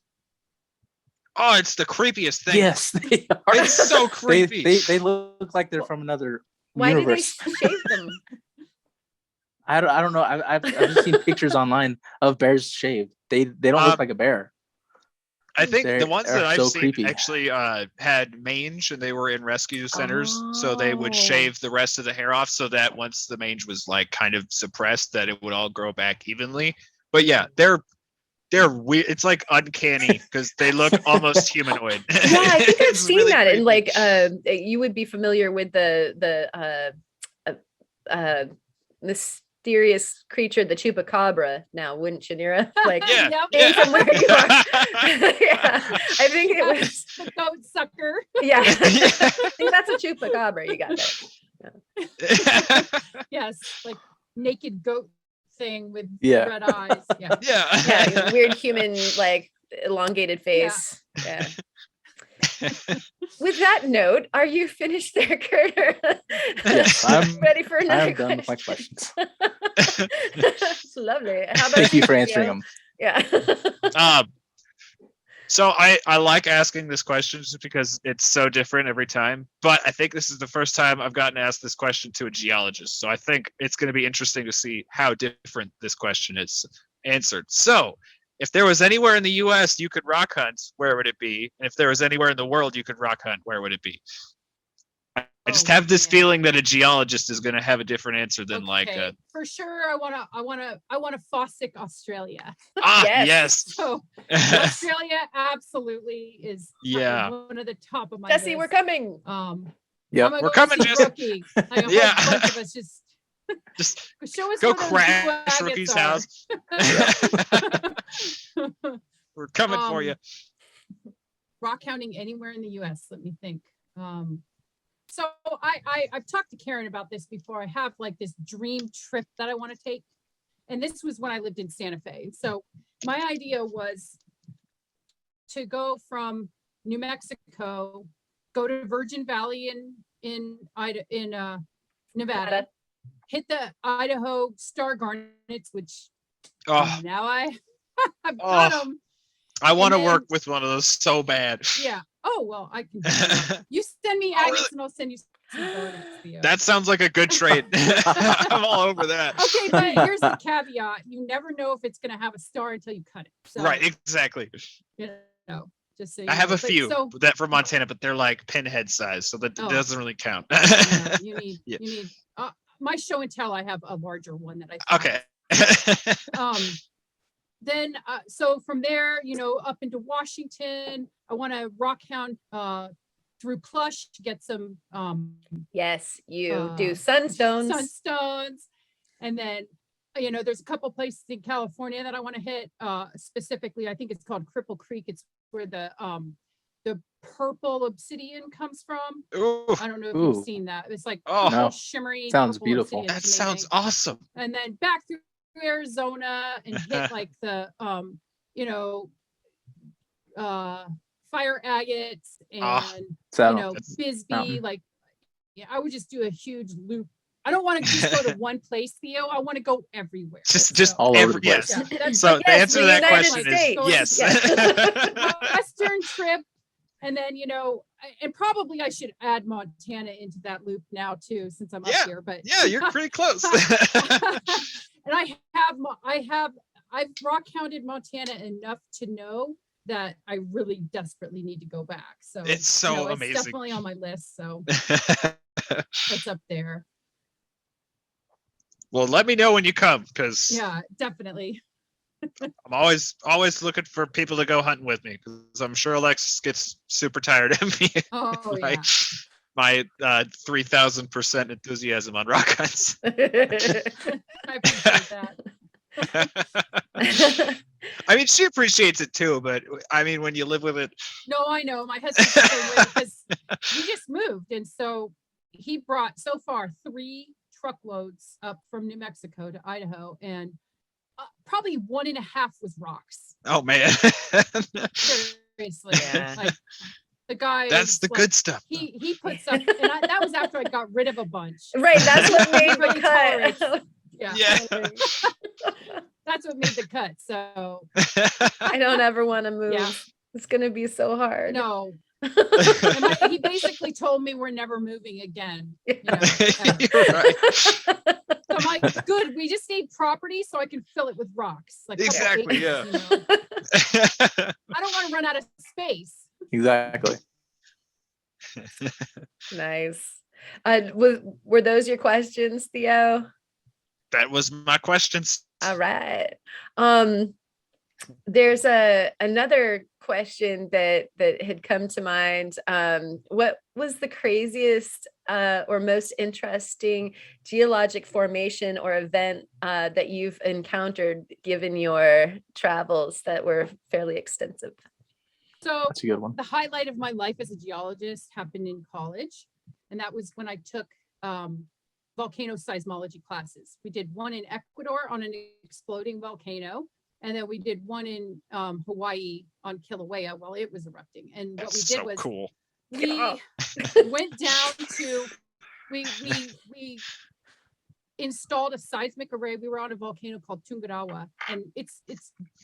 Oh, it's the creepiest thing. Yes, they are. It's so They, creepy. they look like they're from another Why do they universe. shave them? I don't know. I've just seen pictures online of bears shaved. They don't look like a bear. I think They're- the ones they're that I've so seen creepy. actually had mange, and they were in rescue centers, so they would Oh. shave the rest of the hair off so that once the mange was like kind of suppressed, that it would all grow back evenly. But yeah, they're weird. It's like uncanny because they look almost humanoid. Yeah, I think I've It's seen really that. And creepy. like, you would be familiar with the mysterious creature, the chupacabra, now, wouldn't you, Nira? Like, Yeah. being from where you are. Yeah, I think it was. The goat sucker. Yeah, I think that's a chupacabra. You got that. Yes, like naked goat thing with Yeah. red eyes. Yeah. Yeah, weird human, like elongated face. Yeah. With that note, are you finished there, Kurt? Yes, I'm ready for another I'm done with my question. questions. It's lovely. How about Thank you for Theo? answering them. Yeah. So I like asking this question just because it's so different every time. But I think this is the first time I've gotten asked this question to a geologist. So I think it's going to be interesting to see how different this question is answered. So if there was anywhere in the US you could rock hunt, where would it be? And if there was anywhere in the world you could rock hunt, where would it be? I just have this feeling that a geologist is going to have a different answer than Okay, for sure. I want to Fossick, Australia. Yes. So Australia absolutely is one of the top of my Jesse, list. we're coming. Yeah, we're coming, Jesse. Rookie. Like, a Yeah. whole bunch of us just show us go where those crash blue Rookie's agates house. We're coming for you. Rock hounding anywhere in the US. Let me think. So I've talked to Karen about this before. I have like this dream trip that I want to take. And this was when I lived in Santa Fe. So my idea was to go from New Mexico, go to Virgin Valley in Nevada, hit the Idaho star garnets, which now I've got them. I want to work with one of those so bad. Yeah. Oh, well, I can. You send me agates and I'll send you some garnets, Theo. That sounds like a good trade. I'm all over that. Okay, but here's the caveat. You never know if it's going to have a star until you cut it. So, Right, exactly. You know, just so you I have know. a few So, that for Montana, but they're like pinhead size, so that doesn't really count. yeah, you need my show and tell. I have a larger one that I thought. Okay. Then so from there, up into Washington, I want to rock hound through Plush to get some yes, you do sunstones. And then there's a couple places in California that I want to hit. Specifically, I think it's called Cripple Creek. It's where the purple obsidian comes from. Ooh. I don't know if you've seen that. It's like no. shimmery. Sounds beautiful. That sounds awesome. And then back through Arizona and hit like the fire agates and Bisbee. Like, I would just do a huge loop. I don't want to just go to one place, Theo. I want to go everywhere. Just all over the place. Yeah, so the answer to that question States. is yes. Western trip. And then, and probably I should add Montana into that loop now too, since I'm up here. But yeah, you're pretty close. And I've rock hounded Montana enough to know that I really desperately need to go back. So it's so amazing. It's definitely on my list. So it's up there. Well, let me know when you come, because yeah, definitely. I'm always looking for people to go hunting with me, because I'm sure Alexis gets super tired of me. Oh, my 3,000% enthusiasm on rock hunts. I appreciate that. I mean, she appreciates it too, but I mean, when you live with it. No, I know. My husband's the same way, because he just moved, and so he brought so far 3 truckloads up from New Mexico to Idaho, and probably 1.5 was rocks. Oh man. Seriously. Yeah. Like, the guy. That's the good stuff. He puts up, and that was after I got rid of a bunch. Right. That's what made the cut. Yeah. That's what made the cut. So I don't ever want to move. Yeah. It's going to be so hard. No. He basically told me we're never moving again. You're right. So I'm like, good. We just need property so I can fill it with rocks. Like exactly. Acres, yeah. I don't want to run out of space. Exactly. Nice. Were those your questions, Theo? That was my questions. All right. There's another question that had come to mind. What was the craziest or most interesting geologic formation or event that you've encountered given your travels that were fairly extensive? So That's a good one. the highlight of my life as a geologist happened in college. And that was when I took volcano seismology classes. We did one in Ecuador on an exploding volcano. And then we did one in Hawaii on Kilauea while it was erupting. And what we did was cool. we went down to, we installed a seismic array. We were on a volcano called Tungurahua, and it's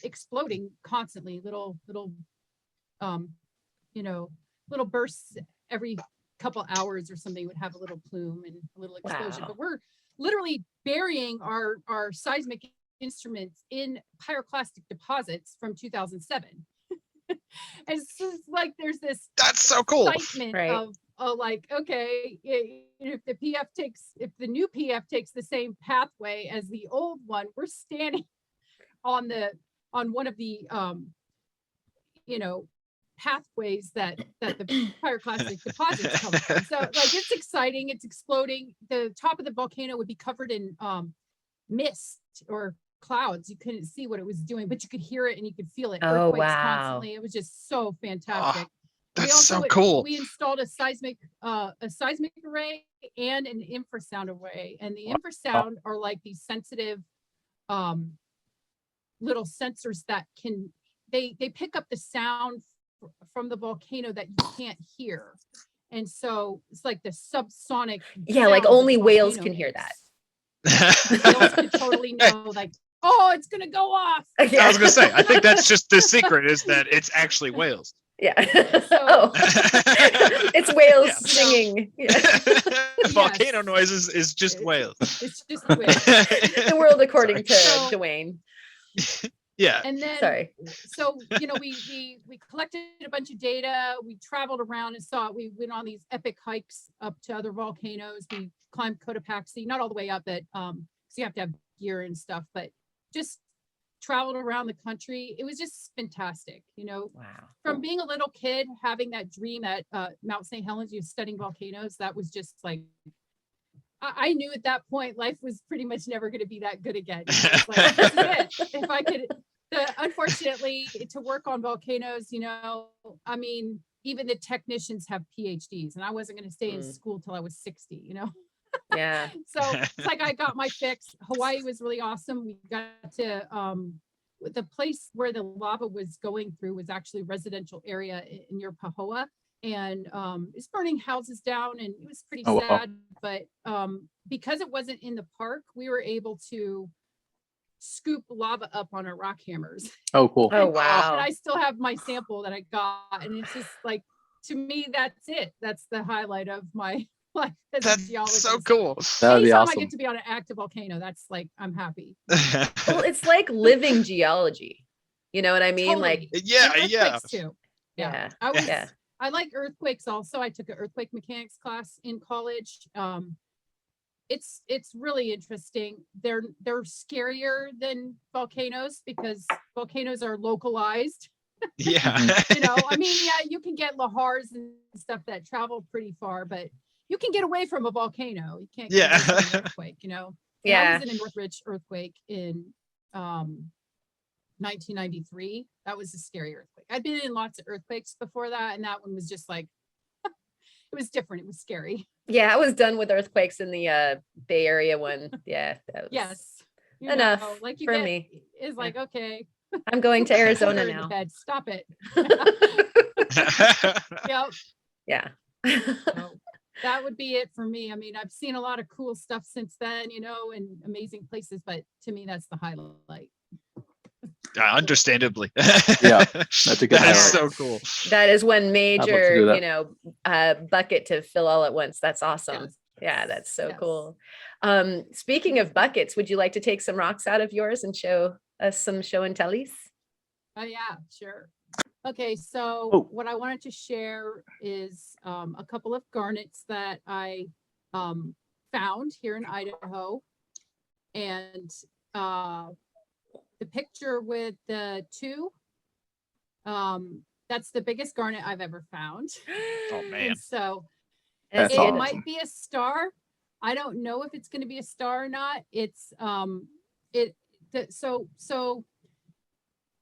exploding constantly, little little bursts every couple hours or something would have a little plume and a little explosion. Wow. But we're literally burying our seismic instruments in pyroclastic deposits from 2007. And it's just like there's this That's so cool. excitement Right. of like, okay, if the new PF takes the same pathway as the old one, we're standing on one of the pathways that the pyroclastic deposits come from. So like it's exciting, it's exploding. The top of the volcano would be covered in mist or clouds. You couldn't see what it was doing, but you could hear it and you could feel it. Oh, Earthquakes wow. constantly. It was just so fantastic. That's so cool. We installed a seismic array and an infrasound array, and the infrasound are like these sensitive little sensors that they pick up the sound from the volcano that you can't hear, and so it's like the subsonic. Yeah, like sound that only the whales volcano can hear makes. that. Whales can totally know, like, oh, it's gonna go off. I was gonna say, I think that's just the secret is that it's actually whales. Yeah. So- It's whales Yeah. singing. Yeah. Volcano noises is just whales. It's just whales. The world according to Sorry. Dwayne. Yeah. And then, Sorry. so, we collected a bunch of data. We traveled around and we went on these epic hikes up to other volcanoes. We climbed Cotopaxi, not all the way up, but so you have to have gear and stuff, but just traveled around the country. It was just fantastic, Wow. from being a little kid, having that dream at Mount St. Helens, studying volcanoes. That was just like, I knew at that point life was pretty much never going to be that good again. It's like, this is it. If I could, unfortunately, to work on volcanoes, I mean, even the technicians have PhDs, and I wasn't going to stay in school till I was 60. Yeah. So it's like I got my fix. Hawaii was really awesome. We got to the place where the lava was going through was actually a residential area near Pahoa, and it's burning houses down, and it was pretty sad. But because it wasn't in the park, we were able to scoop lava up on our rock hammers. Oh, cool. Oh, wow. And I still have my sample that I got, and it's just like, to me, that's it. That's the highlight of my life as a That's geologist. so cool. That'd be Anytime awesome. I get to be on an active volcano, that's like, I'm happy. Well, it's like living geology. You know what I mean? Like, Totally. Yeah, And yeah. earthquakes too. yeah. Yeah. Yeah. I like earthquakes also. I took an earthquake mechanics class in college. It's really interesting. They're scarier than volcanoes because volcanoes are localized. Yeah. I mean, yeah, you can get lahars and stuff that travel pretty far, but you can get away from a volcano. You can't get away from an earthquake, And I Yeah. was in a Northridge earthquake in 1993. That was a scary earthquake. I'd been in lots of earthquakes before that, and that one was just like, it was different. It was scary. Yeah. I was done with earthquakes in the Bay Area one. Yeah. That was Yes. enough like you for get, me. It's like, okay. I'm going to Arizona Water in the now. bed. Stop it. Yep. Yeah. So that would be it for me. I mean, I've seen a lot of cool stuff since then, and amazing places, but to me, that's the highlight. Understandably. Yeah, that's a good That is highlight. so cool. That is one do major, that. bucket to fill all at once. That's awesome. Yes. Yeah, that's so Yes. cool. Speaking of buckets, would you like to take some rocks out of yours and show us some show and tellies? Oh yeah, sure. Okay, so Oh. what I wanted to share is a couple of garnets that I found here in Idaho, and the picture with the two, that's the biggest garnet I've ever found. Oh man. And so That's It awesome. might be a star. I don't know if it's going to be a star or not. It's so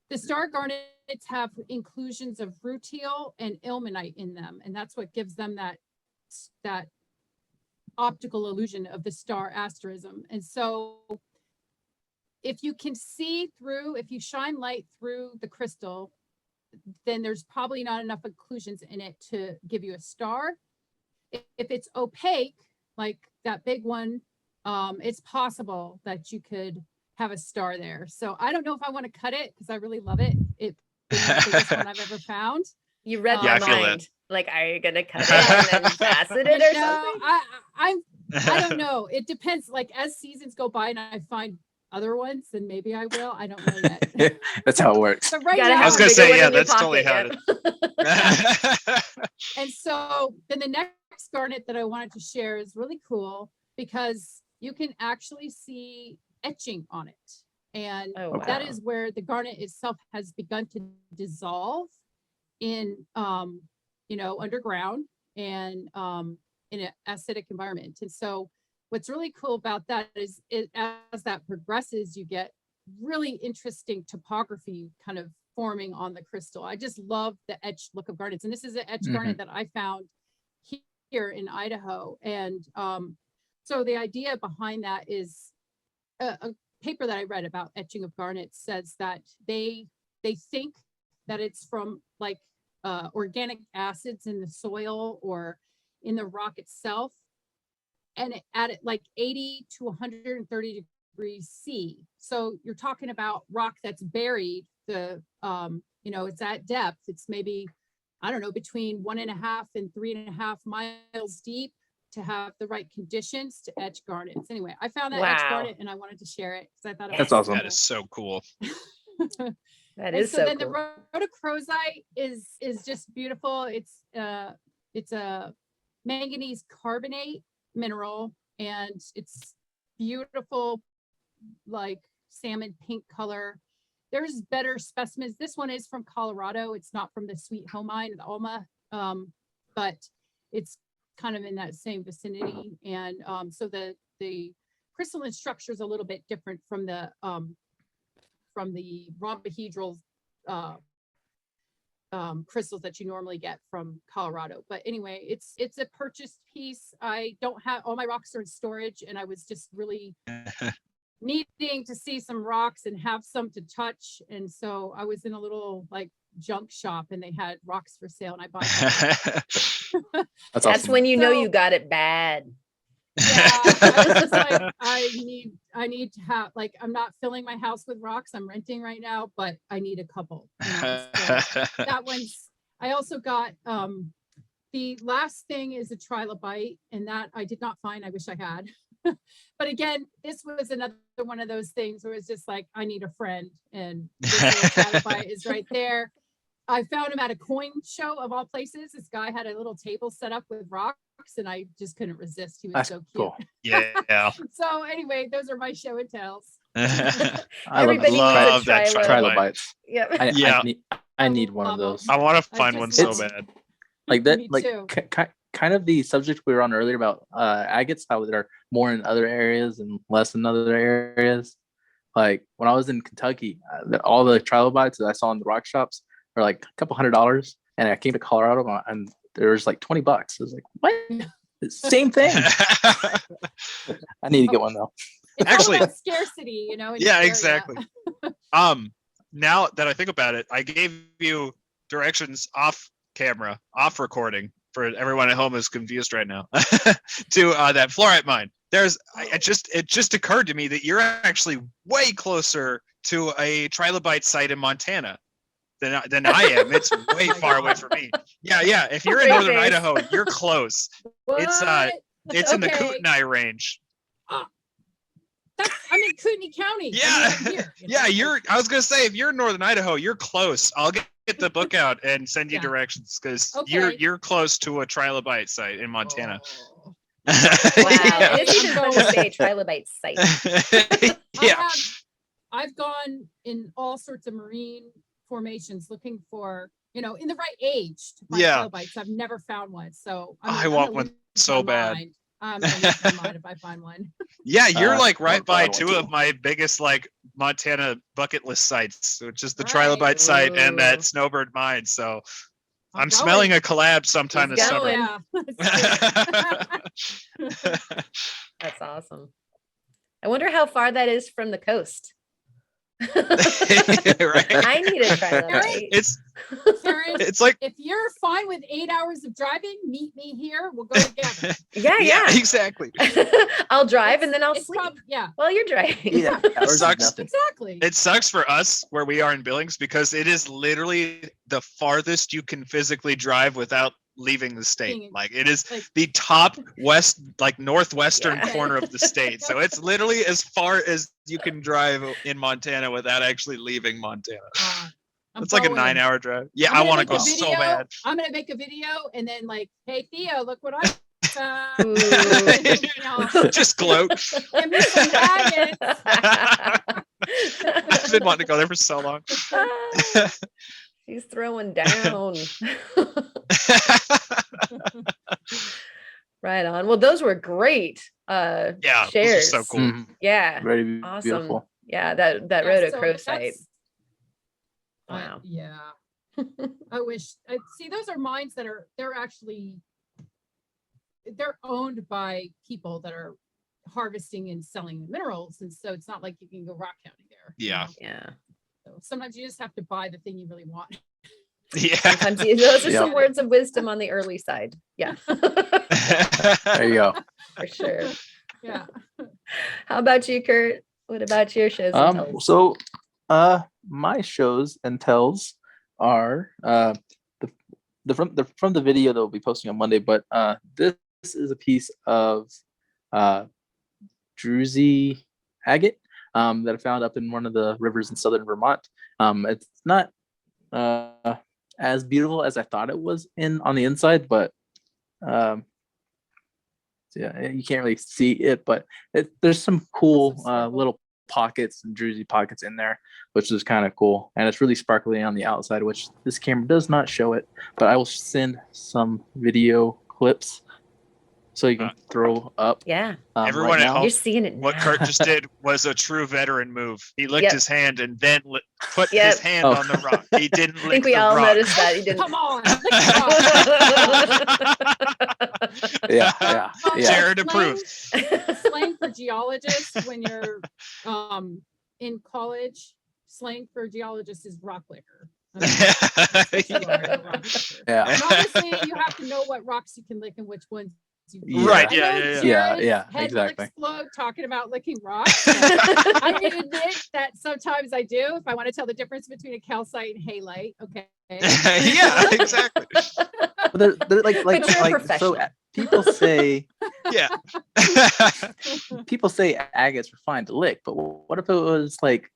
the star garnets have inclusions of rutile and ilmenite in them, and that's what gives them that optical illusion of the star asterism. And so if you can see through, if you shine light through the crystal, then there's probably not enough inclusions in it to give you a star. If it's opaque, like that big one, it's possible that you could have a star there. So I don't know if I want to cut it because I really love it. It's the biggest one I've ever found. You read Yeah, my I feel mind. that. Like, are you gonna cut it and then facet it or something? I don't know. It depends. Like as seasons go by and I find other ones, then maybe I will. I don't know yet. That's how it works. But right You gotta now, I was gonna bigger say, one yeah, in your that's totally pocket, how it and so then the next garnet that I wanted to share is really cool because you can actually see etching on it. And Oh, that wow. is where the garnet itself has begun to dissolve in, underground and in an acidic environment. And so what's really cool about that is as that progresses, you get really interesting topography kind of forming on the crystal. I just love the etched look of garnets. And this is an etched garnet that I found here in Idaho. And so the idea behind that is a paper that I read about etching of garnets says that they think that it's from like organic acids in the soil or in the rock itself, and at it like 80 to 130 degrees C. So you're talking about rock that's buried. It's at depth. It's maybe, I don't know, between 1.5 and 3.5 miles deep to have the right conditions to etch garnets. Anyway, I found that etch Wow. garnet and I wanted to share it because I thought it That's was awesome. That is so cool. That and is so so then cool. the rhodochrosite is just beautiful. It's a manganese carbonate mineral, and it's beautiful, like salmon pink color. There's better specimens. This one is from Colorado. It's not from the Sweet Home Mine, the Alma, but it's kind of in that same vicinity. And so the crystalline structure is a little bit different from the rhombohedral crystals that you normally get from Colorado. But anyway, it's a purchased piece. I don't have all my rocks are in storage, and I was just really needing to see some rocks and have some to touch. And so I was in a little like junk shop and they had rocks for sale and I bought them. That's That's awesome. when you know So- you got it bad. Yeah, I was just like, I need to have, like, I'm not filling my house with rocks. I'm renting right now, but I need a couple. So that one's, I also got, the last thing is a trilobite, and that I did not find. I wish I had. But again, this was another one of those things where it's just like, I need a friend, and this little trilobite is right there. I found him at a coin show of all places. This guy had a little table set up with rocks, and I just couldn't resist. He was That's so cute. cool. Yeah. So anyway, those are my show and tells. I Everybody needs a love that trilobite. trilobites. Yep. Yeah. I need one of those. I want to I find just one so It's- bad. Like that, Me like too. kind of the subject we were on earlier about agates, how they're more in other areas and less in other areas. Like when I was in Kentucky, all the trilobites that I saw in the rock shops are like a couple $100, and I came to Colorado and there was like $20. I was like, what? Same thing. I need to get one though. It's Actually- all about scarcity, in your Yeah, area. exactly. Now that I think about it, I gave you directions off camera, off recording, for everyone at home is confused right now, to that fluorite mine. It just occurred to me that you're actually way closer to a trilobite site in Montana than I am. It's way my far away God. from me. Yeah. If you're in Great northern face. Idaho, you're close. It's, What? It's in the Okay. Kootenai range. I'm in Kootenai County. Yeah. I'm right here, Yeah, I was gonna say, if you're in northern Idaho, you're close. I'll get the book out and send you Yeah. directions, because Okay. you're close to a trilobite site in Montana. Oh. Wow. Yeah. And it's even fun to say trilobite site. Yeah. I've gone in all sorts of marine formations looking for in the right age to find Yeah. trilobites. I've never found one, so I want one so bad. I'm gonna lose my mind if I find one. Yeah, you're like I right want by one two too. of my biggest like Montana bucket list sites, which is the Right. trilobite site and that Ooh. snowbird mine. So I'm going. smelling a collab sometime He's this going. summer. Yeah. Let's do it. That's awesome. I wonder how far that is from the coast. Right? I need to try that. Right? Karen, It's like if you're fine with 8 hours of driving, meet me here. We'll go together. Yeah. exactly. I'll drive and then I'll It's sleep yeah, while you're driving. Yeah, hours is Sucks. nothing. exactly. It sucks for us where we are in Billings because it is literally the farthest you can physically drive without leaving the state. Being- Like it is like- the top west, like northwestern Yeah. corner of the state. So it's literally as far as you can drive in Montana without actually leaving Montana. I'm It's like a going. 9-hour drive. Yeah, I'm I gonna want to make go a so video. bad. I'm gonna make a video and then like, hey Theo, look what I found. Ooh. Just gloat. Give me some dragons. I've been wanting to go there for so long. She's throwing down. Right on. Well, those were great. Yeah, those are shares. so cool. Mhm. Yeah. Very Awesome. beautiful. Yeah, that Yeah, Roto so Crow site. that's- Wow. Yeah. I wish. See, those are mines that they're owned by people that are harvesting and selling the minerals, and so it's not like you can go rock hounding there. Yeah. Yeah. So sometimes you just have to buy the thing you really want. Yeah. Sometimes those are Yeah. some words of wisdom on the early side. Yeah. There you go. For sure. Yeah. How about you, Kurt? What about your shows and tells? So my shows and tells are from the video that we'll be posting on Monday, but this is a piece of druzy agate that I found up in one of the rivers in southern Vermont. It's not as beautiful as I thought it was on the inside, but yeah, you can't really see it, but there's some cool little pockets and druzy pockets in there, which is kind of cool, and it's really sparkly on the outside, which this camera does not show it, but I will send some video clips so you can throw up. Yeah. Everyone right at now. home, You're seeing it now. what Kurt just did was a true veteran move. He licked Yep. his hand and then put Yep. his hand Oh. on the rock. He didn't I lick think we the all rock. noticed that. You didn't. Come on. lick the rock. Yeah. Jared Slang- approved. Slang for geologists when you're in college, slang for geologists is rock licker. I mean, that's what you are, a rock licker. Yeah. And obviously, you have to know what rocks you can lick and which ones you can't. Right, I yeah, know yeah, yeah. Jared's Yeah, head exactly. will explode talking about licking rocks. I can admit that sometimes I do if I want to tell the difference between a calcite and halite. Okay. Yeah, exactly. But they're like But you're a so professional. people say agates are fine to lick, but what if it was like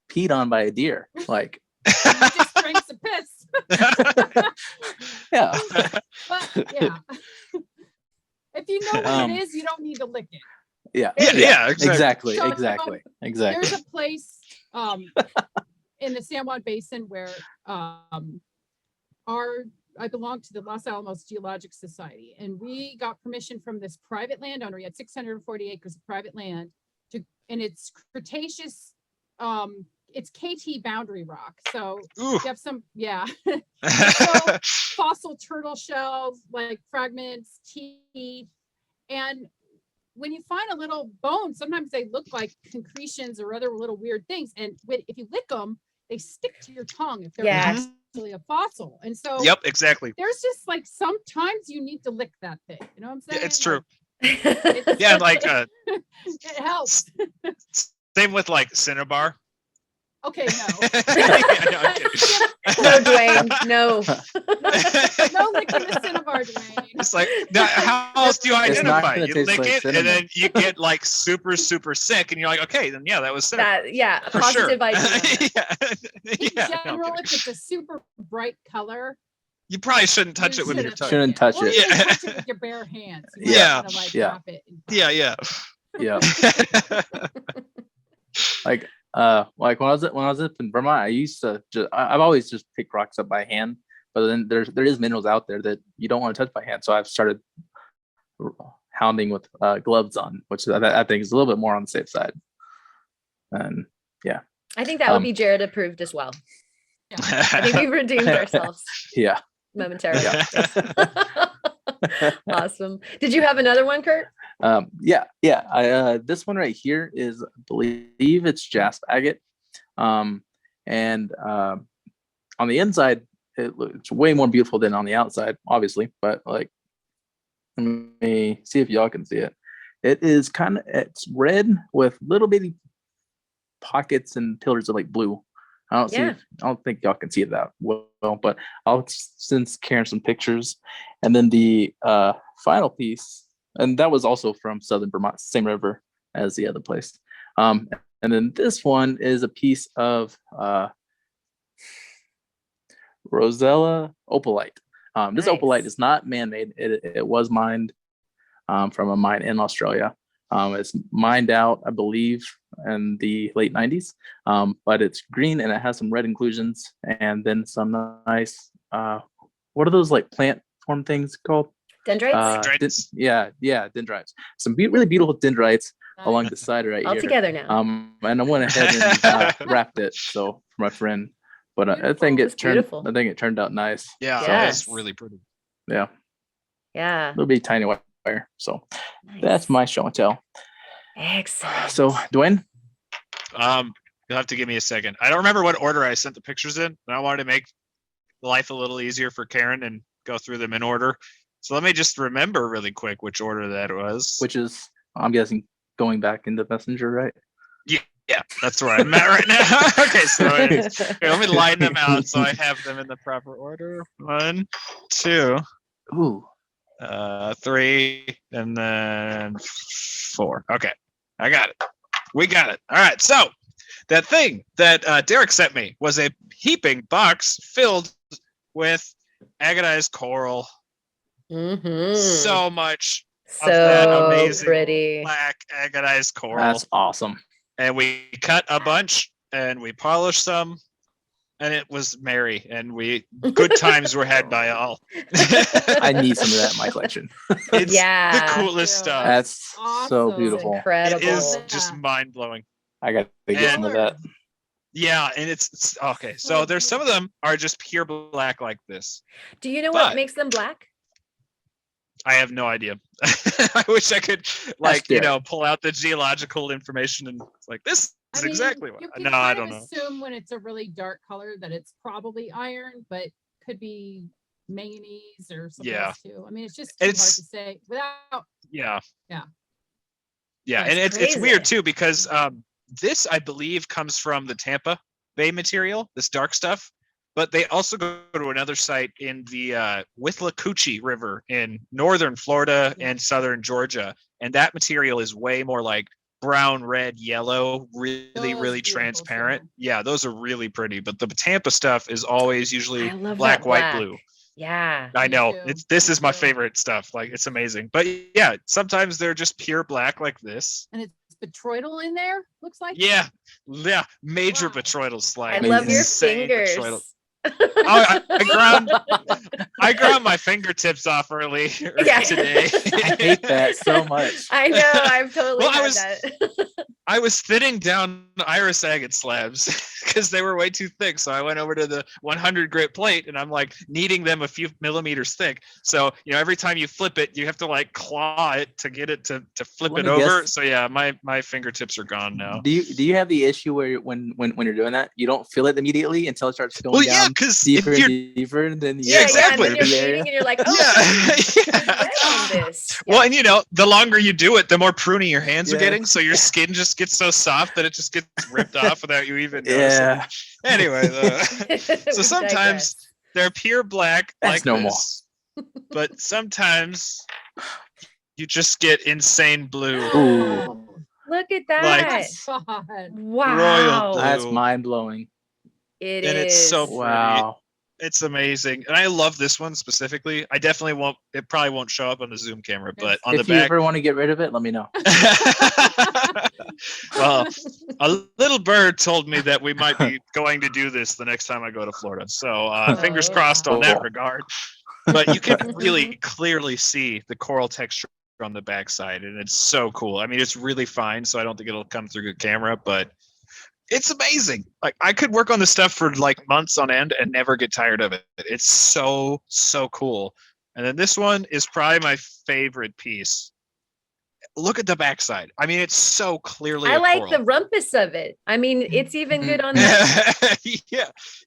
peed on by a deer? Like, You just drank some piss. yeah. But yeah. If you know what it is, you don't need to lick it. Yeah. Yeah, exactly. Exactly. There's a place in the San Juan Basin where I belong to the Los Alamos Geological Society, and we got permission from this private landowner. He had 640 acres of private land and it's Cretaceous, it's KT boundary rock. So Ooh. you have some, so fossil turtle shells, like fragments, teeth, and when you find a little bone, sometimes they look like concretions or other little weird things. And if you lick them, they stick to your tongue if they're Yeah. actually a fossil. And so Yep, exactly. there's just like sometimes you need to lick that thing. You know what I'm saying? Yeah, it's true. Like, Yeah, like it helps. same with like Cinnabar. Okay, no. Yeah, no, I'm kidding. No, Dwayne. No. No licking the cinnabar, Dwayne. It's like, now, how else do you It's not identify? gonna You taste lick like it, cinnamon. and then you get like super, super sick, and you're like, okay, then yeah, that was Cinnabar. That, yeah, For sure. positive idea. In yeah, no, I'm general, kidding. if it's a super bright color, You probably shouldn't touch You it with your shouldn't. tongue. Shouldn't touch or it. even Yeah. touch it with your bare hands. You might Yeah. wanna, like, Yeah. drop it and- Yeah, yeah. Yeah. Like like when I was up in Vermont, I used to I've always just picked rocks up by hand, but then there is minerals out there that you don't want to touch by hand. So I've started hounding with gloves on, which I think is a little bit more on the safe side. And yeah, I think that would be Jared approved as well. Yeah. I think we've redeemed ourselves yeah. momentarily. Awesome. Did you have another one, Kurt? Yeah. I this one right here is, I believe it's jasp agate. And on the inside, it's way more beautiful than on the outside, obviously. But like, let me see if y'all can see it. It's red with little bitty pockets and pillars of like blue. I don't think y'all can see it that well, but I'll send Karen some pictures. And then the final piece, and that was also from Southern Vermont, same river as the other place. And then this one is a piece of Rosella opalite. This Nice. opalite is not man-made. It was mined from a mine in Australia. It's mined out, I believe, in the late 90s. But it's green and it has some red inclusions, and then some nice what are those like plant form things called? Dendrites? Dendrites. Dendrites. Some really beautiful dendrites along the side right All here. together now. And I went ahead and wrapped it for my friend. But I think That's beautiful. it turned out nice. Yeah, Yes. it's really pretty. Yeah, Yeah. a little bit tiny wire. So Nice. that's my show and tell. Excellent. So Dwayne, You'll have to give me a second. I don't remember what order I sent the pictures in, and I wanted to make life a little easier for Karen and go through them in order. So let me just remember really quick which order that was. which is, I'm guessing, going back into Messenger, right? Yeah, that's where I'm at right now. Okay, so anyways, here, let me line them out so I have them in the proper order. 1, 2, Ooh, 3, and then 4. Okay, I got it. We got it. All right, so that thing that Derek sent me was a heaping box filled with agatized coral. Mm-hmm. So much of that So amazing pretty. black agatized coral. that's awesome. And we cut a bunch and we polished some, and it was merry, and good times were had by all. I need some of that in my collection. It's Yeah. the coolest stuff. That's so Awesome. It's beautiful. incredible. It is Yeah. just mind blowing. I got to get some of that. Yeah, and it's okay. So there's some of them are just pure black like this. Do you know what But- makes them black? I have no idea. I wish I could, Derek. pull out the geological information and it's like this is exactly what. You can No, I kind don't of know. assume when it's a really dark color that it's probably iron, but could be manganese or something Yeah. else too. I mean, it's just too hard to It's- say without. Yeah. Yeah. Yeah, That's and it's crazy. weird too because this I believe comes from the Tampa Bay material, this dark stuff. But they also go to another site in the Withlacoochee River in northern Florida and southern Georgia, and that material is way more like brown, red, yellow, really, Those really beautiful transparent. too. Yeah, those are really pretty. But the Tampa stuff is always usually I love black, that white, black. blue. Yeah. I Me know too. this Me is my too. favorite stuff. Like it's amazing. But yeah, sometimes they're just pure black like this. And it's botryoidal in there, looks like. Yeah, major Wow. botryoidal I slag. love your Insane fingers. botryoidal. Oh, I ground my fingertips off earlier Yeah. today. I hate that so much. I know. I've totally Well, I had was- that. I was thinning down iris agate slabs because they were way too thick. So I went over to the 100 grit plate and I'm like kneading them a few millimeters thick. So, every time you flip it, you have to like claw it to get it to flip Let it me over. guess. So yeah, my fingertips are gone now. Do you have the issue where when you're doing that, you don't feel it immediately until it starts going Well, yeah, down because deeper if and you're deeper, and then Yeah, exactly. And then you're the area? eating and you're like, oh, yeah, there's yeah. red on this. Well, and the longer you do it, the more pruny your hands are Yeah. getting. So your Yeah. skin just gets so soft that it just gets ripped off without you even noticing. Yeah. Anyway, so We sometimes digress. they're pure black That's like normal. this, but sometimes you just get insane blue. Ooh. Look at Like- that. God. Wow. blue. That's mind blowing. It And is. it's so pretty. Wow. It's amazing. And I love this one specifically. I definitely won't, it probably won't show up on the Zoom camera, but on If the you back. ever want to get rid of it, let me know. Well, a little bird told me that we might be going to do this the next time I go to Florida. So fingers crossed on that Cool. regard. But you can really clearly see the coral texture on the backside, and it's so cool. I mean, it's really fine, so I don't think it'll come through the camera, but it's amazing. Like I could work on this stuff for like months on end and never get tired of it. It's so cool. And then this one is probably my favorite piece. Look at the backside. I mean, it's so clearly I a like coral. the rumpus of it. I mean, it's even good on that.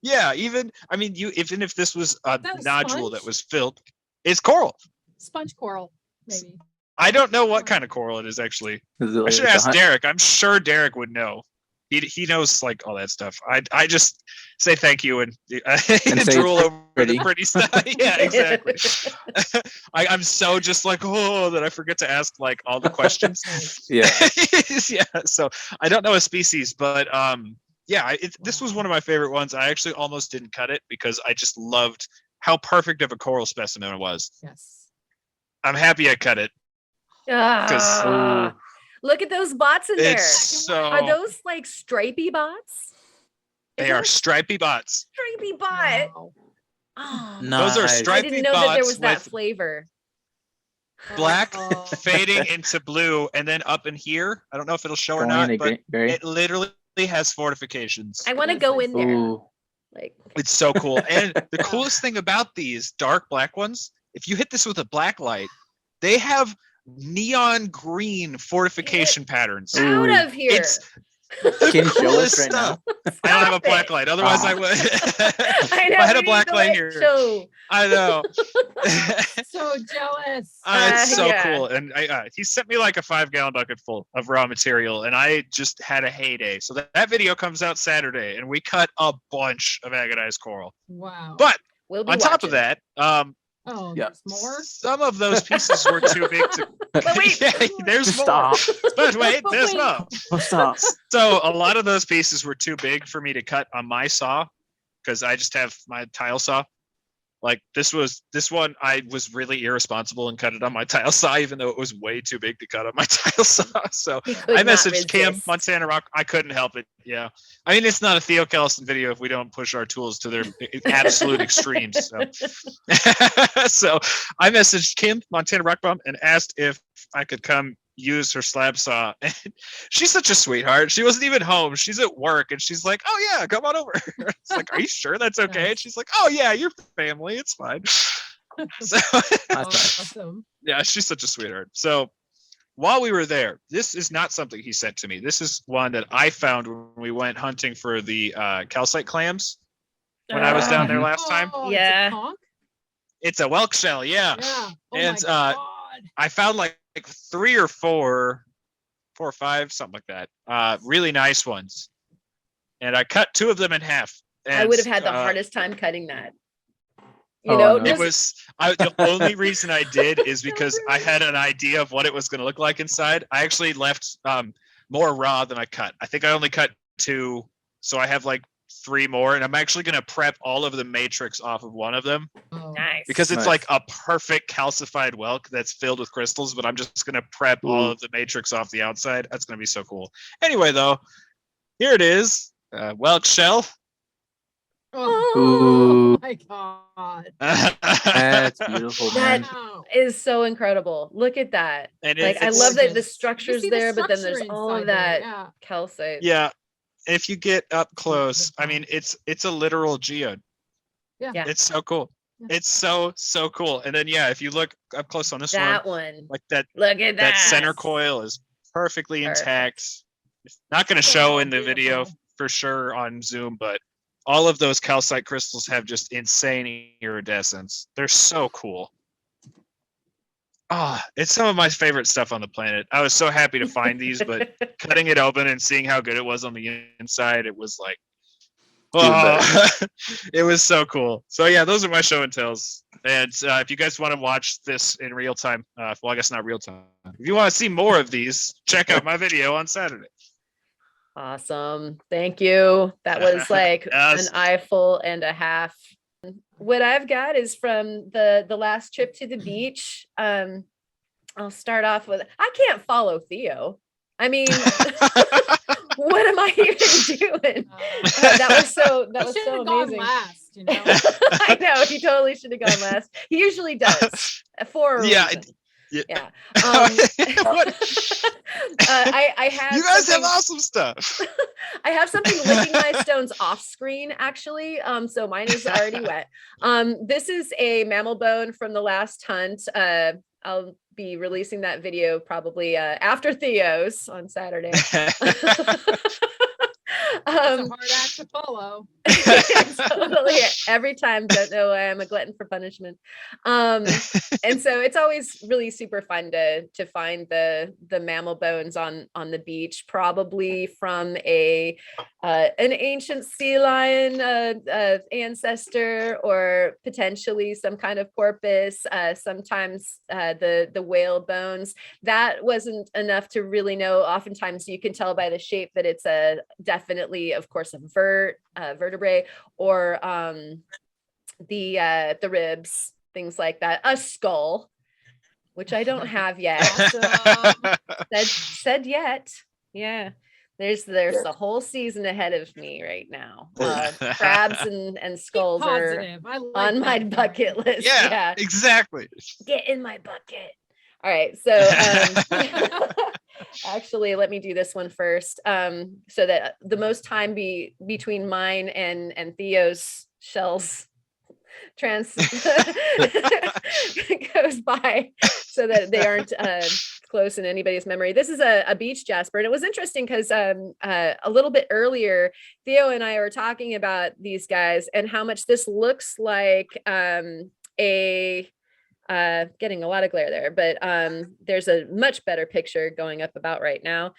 yeah. Even I mean, even if this was a that a nodule sponge? that was filled, it's coral. Sponge coral, maybe. I don't know what kind of coral it is actually. Is it I should like a ask Derek. I'm sure Derek would know. He knows like all that stuff. I just say thank you and say drool it's over pretty. the pretty stuff. Yeah, exactly. I'm so just like that I forget to ask like all the questions. Yeah. Yeah. So I don't know a species, but yeah, this was one of my favorite ones. I actually almost didn't cut it because I just loved how perfect of a coral specimen it was. Yes. I'm happy I cut it. Ah, look at those bots in there. It's Are those like stripy bots? They are stripy bots. Stripy bot. Wow. Oh, Those are Nice. I stripy didn't know that there bots was that with flavor. black Oh. fading into blue, and then up in here, I don't know if it'll show or Going not, in but berry. it literally has fortifications. I want to go in there. Ooh. Like, It's so cool. And the coolest thing about these dark black ones, if you hit this with a black light, they have neon green fortification patterns. out of here. It's the Can you show us coolest right stuff. now? I don't have a Stop black it. light. Otherwise, I Oh. would. I If know, I had we a black need the light light here. show. I know. So jealous. It's so Yeah. cool. And he sent me like a 5-gallon bucket full of raw material, and I just had a heyday. So that video comes out Saturday, and we cut a bunch of agonized coral. Wow. But We'll be on top of watching. that, oh, Yeah. there's more. some of those pieces were too big to. But wait. Yeah, there's more. Stop. But wait, there's Wait. more. Stop. So a lot of those pieces were too big for me to cut on my saw because I just have my tile saw. Like this one, I was really irresponsible and cut it on my tile saw, even though it was way too big to cut on my tile saw. So He could I not messaged Cam resist. Montana Rock. I couldn't help it. Yeah, I mean it's not a Theo Kellison video if we don't push our tools to their absolute extremes. So. So I messaged Kim Montana Rock Bomb and asked if I could come use her slab saw. And she's such a sweetheart. She wasn't even home. She's at work, and she's like, "Oh yeah, come on over." It's like, "Are you sure that's okay?" And she's like, "Oh yeah, your family. It's fine." So Awesome. yeah, she's such a sweetheart. So while we were there, this is not something he sent to me. This is one that I found when we went hunting for the calcite clams when I was down there last time. Oh, Yeah. It's a conch? It's a whelk shell, yeah. Yeah. Oh And, my God. I found like 3 or 4 or 5, something like that. Really nice ones. And I cut 2 of them in half. And, I would have had the hardest time cutting that. You Oh, know, no. It just was the only reason I did is because I had an idea of what it was going to look like inside. I actually left more raw than I cut. I think I only cut 2, so I have like 3 more, and I'm actually going to prep all of the matrix off of one of them Oh. nice. because it's Nice. like a perfect calcified whelk that's filled with crystals, but I'm just going to prep all Ooh. of the matrix off the outside. That's going to be so cool. Anyway, though, here it is, whelk shell. Oh Ooh. my God. That's beautiful, man. Wow. is so incredible. Look at that. And Like I it's- love that the gorgeous. You structure's see the there, but then there's structure all of inside there, that Yeah. calcite. Yeah, if you get up close, I mean, it's a literal geode. Yeah. Yeah. It's so cool. Yeah. It's so cool. And then yeah, if you look up close on this That one, one. like that Look at that. center coil is perfectly Perfect. intact. It's not going to show Oh, in the video beautiful. for sure on Zoom, but all of those calcite crystals have just insane iridescence. They're so cool. Ah, it's some of my favorite stuff on the planet. I was so happy to find these, but cutting it open and seeing how good it was on the inside, it was like, oh, it was so cool. So yeah, those are my show and tells. And if you guys want to watch this in real time, well, I guess not real time. If you want to see more of these, check out my video on Saturday. Awesome. Thank you. That was like Yes. an eyeful and a half. What I've got is from the last trip to the beach. I'll start off with, I can't follow Theo. I mean, what am I even doing? That was so gone amazing. last, I know, he totally should have gone last. He usually does for a reason. Yeah. I have you guys have awesome stuff. I have something licking my stones off screen, actually. So mine is already wet. This is a mammal bone from the last hunt. I'll be releasing that video probably after Theo's on Saturday. It's a hard act to follow. Totally. Every time, don't know why I'm a glutton for punishment. And so it's always really super fun to find the mammal bones on the beach, probably from an ancient sea lion ancestor, or potentially some kind of porpoise. Sometimes the whale bones. That wasn't enough to really know. Oftentimes you can tell by the shape that it's definitely, of course, a vertebrae, or the ribs, things like that. A skull, which I don't have yet. said yet. Yeah. There's a whole season ahead of me right now. Crabs and skulls are on my bucket list. Yeah, exactly. Get in my bucket. All right. So actually, let me do this one first. So that the most time between mine and Theo's shells goes by, so that they aren't close in anybody's memory. This is a beach jasper, and it was interesting because a little bit earlier, Theo and I were talking about these guys and how much this looks like getting a lot of glare there, but there's a much better picture going up about right now.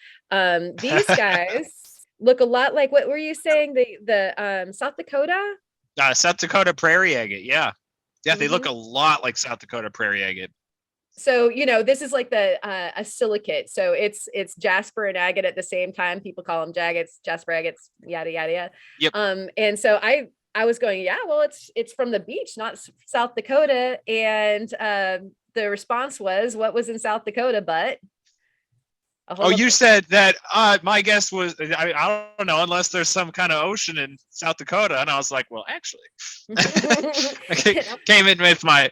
These guys look a lot like, what were you saying? The South Dakota? South Dakota prairie agate. Yeah. They look a lot like South Dakota prairie agate. So, this is like a silicate. So it's jasper and agate at the same time. People call them jagates, jasper agates, yada, yada, yada. Yep. And so I was going, yeah, well, it's from the beach, not South Dakota. And the response was, what was in South Dakota, but? You said that my guess was, I don't know, unless there's some kind of ocean in South Dakota. And I was like, well, actually, I came in with my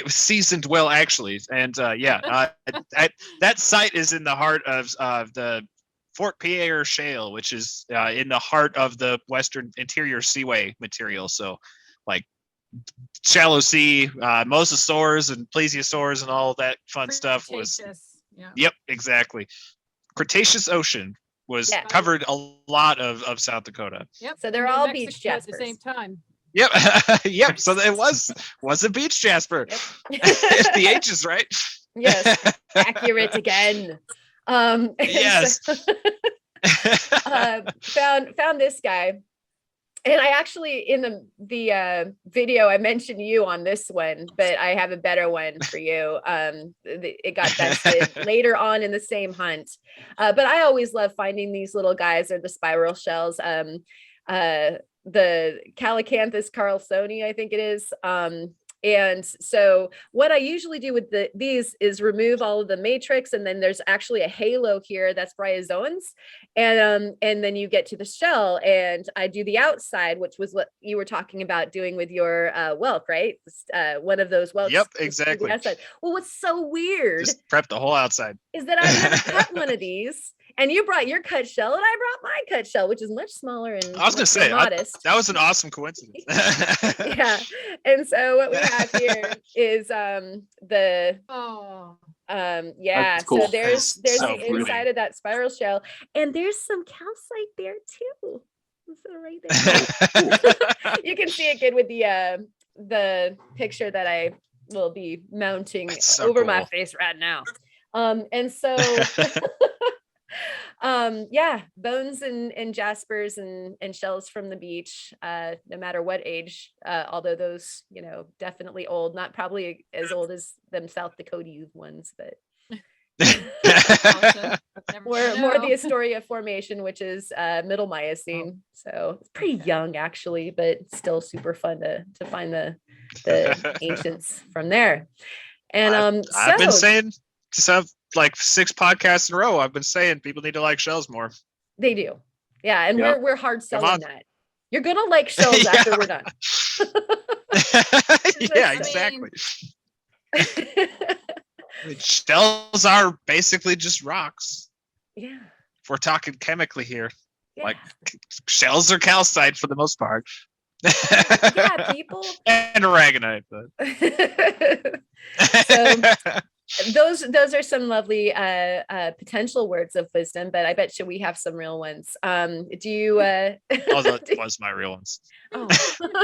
seasoned well, actually. And that site is in the heart of the Fort Pierre Shale, which is in the heart of the Western Interior Seaway material. So like shallow sea, mosasaurs and plesiosaurs and all that fun stuff was. Yeah. Yep, exactly. Cretaceous Ocean was covered a lot of South Dakota. Yep. So they're all beach jaspers at the same time. Yep. Yep. So it was a beach jasper. Yep. If the H is right. Yes. Accurate again. Yes. Found this guy. And I actually, in the video, I mentioned you on this one, but I have a better one for you. It got bested later on in the same hunt. But I always love finding these little guys, or the spiral shells. The Calycanthus carlsoni, I think it is. And so what I usually do with these is remove all of the matrix, and then there's actually a halo here that's bryozoans, and then you get to the shell, and I do the outside, which was what you were talking about doing with your whelk, right? One of those whelks. Yep, exactly. Well, what's so weird, just prep the whole outside, is that I've never cut one of these. And you brought your cut shell, and I brought my cut shell, which is much smaller and I was going to say, modest. That was an awesome coincidence. Yeah. And so what we have here is Cool. So there's so the inside of that spiral shell, and there's some calcite there too. So right there. You can see it good with the picture that I will be mounting over my face right now. And so bones and jaspers and shells from the beach, no matter what age, although those, definitely old, not probably as old as them South Dakota ones, but Awesome. more the Astoria Formation, which is middle Miocene. So it's pretty young actually, but still super fun to find the ancients from there. And I've been saying like 6 podcasts in a row. I've been saying people need to like shells more. They do. Yeah, and Yep. we're hard selling that. You're gonna like shells Yeah. after we're done. Yeah, exactly. Shells are basically just rocks. Yeah. If we're talking chemically here, Yeah. like shells are calcite for the most part. Yeah, people. And aragonite, but So those are some lovely potential words of wisdom, but I bet you we have some real ones. Do you oh, that was my real ones. oh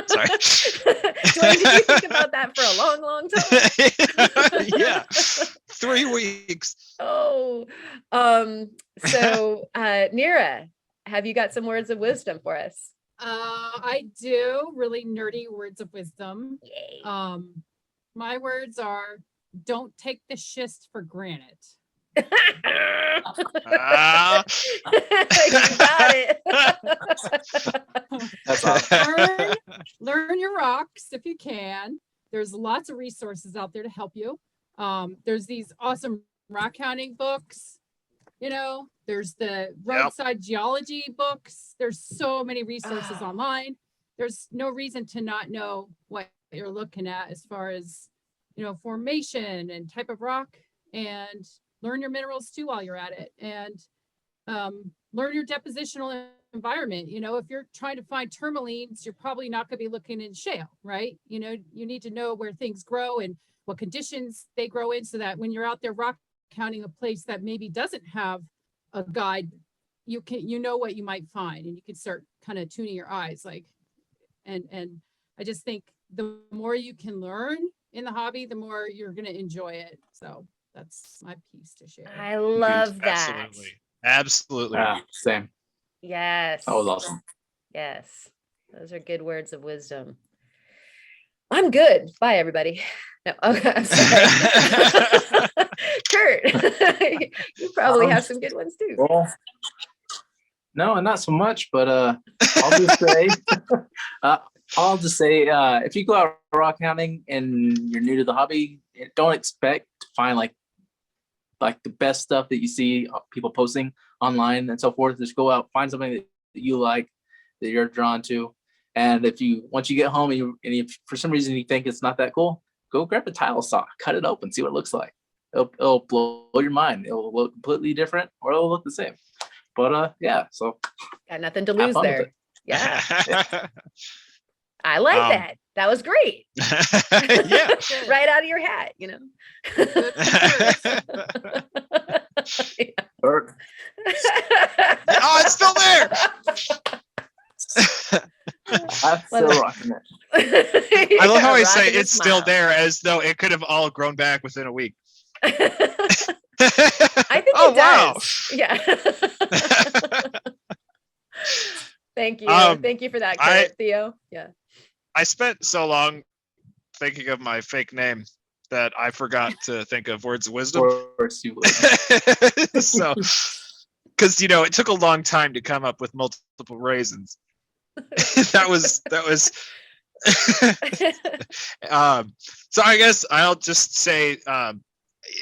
Sorry. Dwayne, did you think about that for a long time? Yeah. 3 weeks. Oh, so Nira, have you got some words of wisdom for us? I do really nerdy words of wisdom. Yay. My words are: don't take the schist for granted. Ah. You got it. That's awesome. Learn your rocks if you can. There's lots of resources out there to help you. There's these awesome rock hounding books. You know, there's the roadside geology books. There's so many resources online. There's no reason to not know what you're looking at as far as, you know, formation and type of rock, and learn your minerals too while you're at it, and learn your depositional environment. You know, if you're trying to find tourmalines, you're probably not going to be looking in shale, right? You know, you need to know where things grow and what conditions they grow in, so that when you're out there rock counting a place that maybe doesn't have a guide, you know what you might find, and you can start kind of tuning your eyes, like, and I just think the more you can learn in the hobby, the more you're going to enjoy it. So that's my piece to share. I love that. Absolutely. Same. Yes. That was awesome. Yes. Those are good words of wisdom. I'm good. Bye, everybody. No, okay, I'm sorry. Kurt, you probably have some good ones too. Well, no, not so much, but I'll just say, if you go out rock hounding and you're new to the hobby, don't expect to find like the best stuff that you see people posting online and so forth. Just go out, find something that you like, that you're drawn to. And once you get home and if for some reason you think it's not that cool, go grab a tile saw, cut it open, see what it looks like. It'll blow your mind. It'll look completely different, or it'll look the same. But yeah, so got nothing to lose there. Yeah. I like that. That was great. Yeah. Right out of your hat, you know. Yeah. Oh, it's still there. I'm still rocking it. I love how I say it's still there as though it could have all grown back within a week. I think it does. Yeah. Thank you. Thank you for that, Theo. Yeah. I spent so long thinking of my fake name that I forgot to think of words of wisdom. So, because it took a long time to come up with multiple raisins. that was. So I guess I'll just say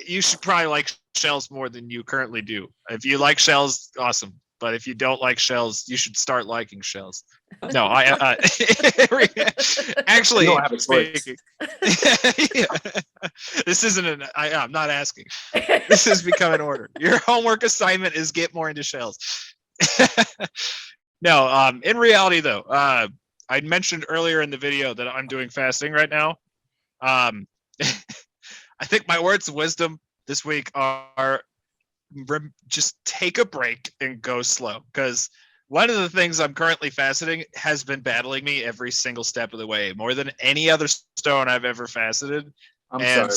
you should probably like shells more than you currently do. If you like shells, awesome. But if you don't like shells, you should start liking shells. No, actually, speaking, yeah, this isn't I'm not asking. This has become an order. Your homework assignment is get more into shells. No, in reality though, I mentioned earlier in the video that I'm doing fasting right now. I think my words of wisdom this week are just take a break and go slow, because one of the things I'm currently faceting has been battling me every single step of the way, more than any other stone I've ever faceted. I'm sorry.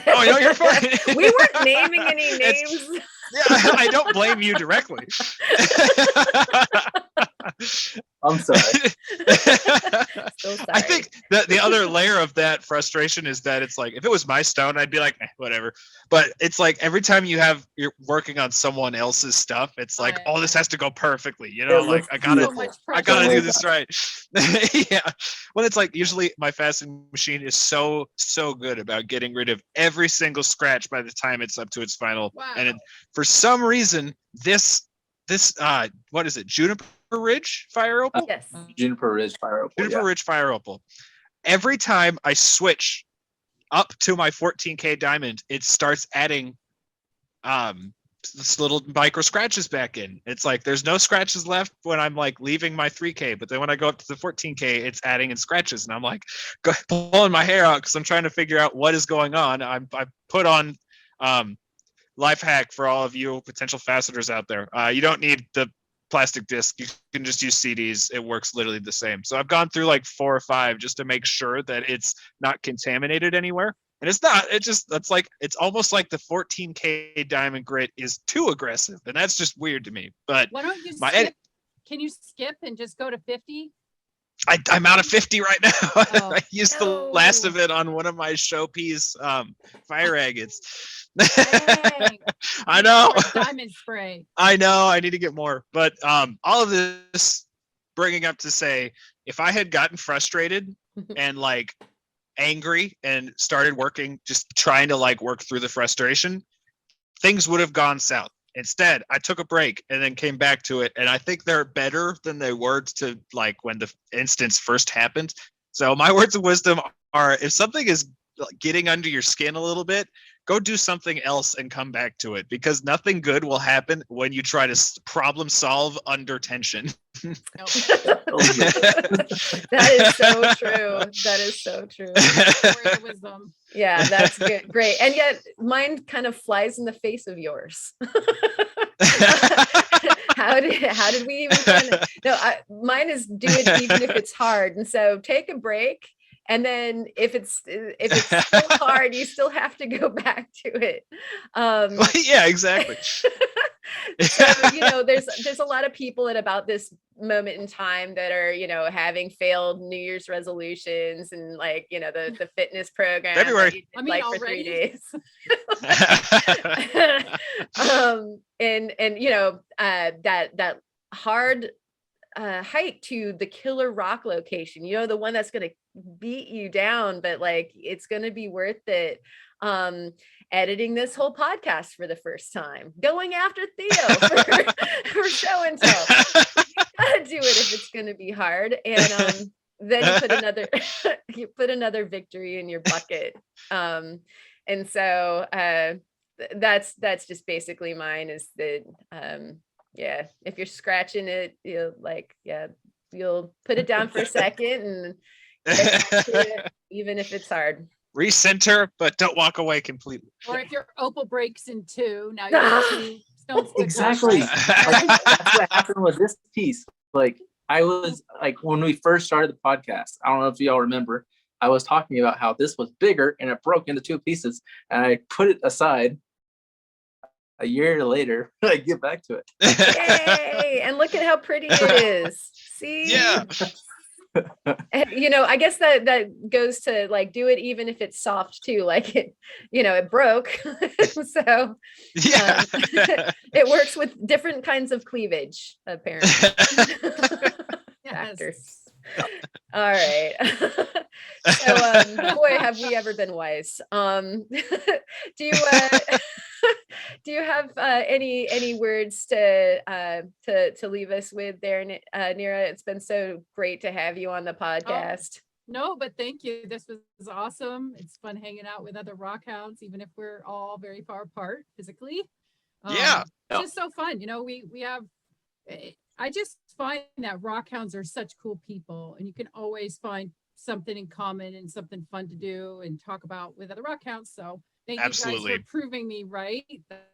Oh, no, you're fine. We weren't naming any names. Yeah, I don't blame you directly. I'm sorry. So sorry. I think that the other layer of that frustration is that it's like, if it was my stone, I'd be like, whatever. But it's like every time you're working on someone else's stuff, it's like, oh, this has to go perfectly. You know, It like looks I gotta beautiful. I gotta Well do this right. Yeah. Well, it's like usually my fastening machine is so good about getting rid of every single scratch by the time it's up to its final. Wow. And for some reason, this what is it? Juniper Ridge fire opal? Yes. Juniper Ridge fire opal. Juniper Ridge fire opal. Every time I switch up to my 14K diamond, it starts adding this little micro scratches back in. It's like there's no scratches left when I'm like leaving my 3K, but then when I go up to the 14K, it's adding in scratches, and I'm like pulling my hair out because I'm trying to figure out what is going on. I put on life hack for all of you potential fasteners out there. You don't need the plastic disc. You can just use CDs. It works literally the same. So I've gone through like 4 or 5 just to make sure that it's not contaminated anywhere. And it's not. It's almost like the 14K diamond grit is too aggressive, and that's just weird to me. But Why don't you skip? Can you skip and just go to 50? I'm out of 50 right now. Oh. I used the last of it on one of my showpiece fire agates. Dang. I know. Diamond spray. I know. I need to get more. But all of this bringing up to say, if I had gotten frustrated and like angry and started working, just trying to like work through the frustration, things would have gone south. Instead, I took a break and then came back to it. And I think they're better than they were to like when the instance first happened. So my words of wisdom are, if something is getting under your skin a little bit, go do something else and come back to it, because nothing good will happen when you try to problem solve under tension. That is so true. That is so true. Words of wisdom. Yeah, that's good. Great. And yet mine kind of flies in the face of yours. How did we even mine is do it even if it's hard. And so take a break. And then if it's still hard, you still have to go back to it. Yeah, exactly. So, there's a lot of people at about this moment in time that are, having failed New Year's resolutions and like, the fitness program. February. For 3 days. That hard hike to the killer rock location, the one that's going to beat you down, but like it's going to be worth it. Editing this whole podcast for the first time, going after Theo for show and tell. You gotta do it if it's going to be hard. And then you put another victory in your bucket. And so that's just basically mine, is that if you're scratching it, you'll put it down for a second and even if it's hard. Recenter, but don't walk away completely. Or if your opal breaks in 2, now you're 2 stones. Exactly. That's what happened with this piece. Like I was like, when we first started the podcast, I don't know if y'all remember, I was talking about how this was bigger and it broke into 2 pieces, and I put it aside. A year later, I get back to it. Yay! And look at how pretty it is. See? Yeah. And, I guess that goes to like, do it even if it's soft too. Like it broke. So yeah. It works with different kinds of cleavage, apparently. Factors. All right. So boy, have we ever been wise. Do you have any words to leave us with there, Nira? It's been so great to have you on the podcast. No, but thank you. This was awesome. It's fun hanging out with other rock hounds, even if we're all very far apart physically. Yeah. It's just so fun. We have, I just find that rock hounds are such cool people, and you can always find something in common and something fun to do and talk about with other rock hounds. So thank you guys for proving me right.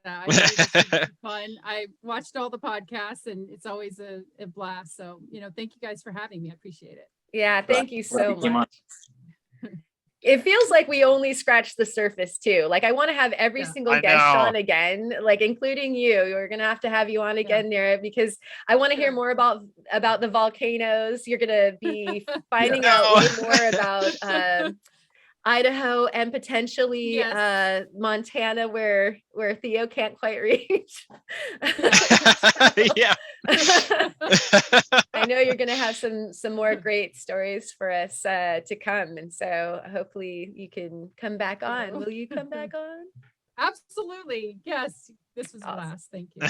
I think this is fun. I watched all the podcasts, and it's always a blast. So, thank you guys for having me. I appreciate it. Yeah, thank you so much. It feels like we only scratched the surface too. Like I want to have every single I guest know. on again, like including you. We're gonna have you on again, Nira, because I want to hear more about the volcanoes. You're gonna be finding out way more about Idaho and potentially Montana, where Theo can't quite reach. Yeah. I know you're going to have some more great stories for us to come, and so hopefully you can come back on. Will you come back on? Absolutely. Yes. This was a Awesome. blast. Thank you.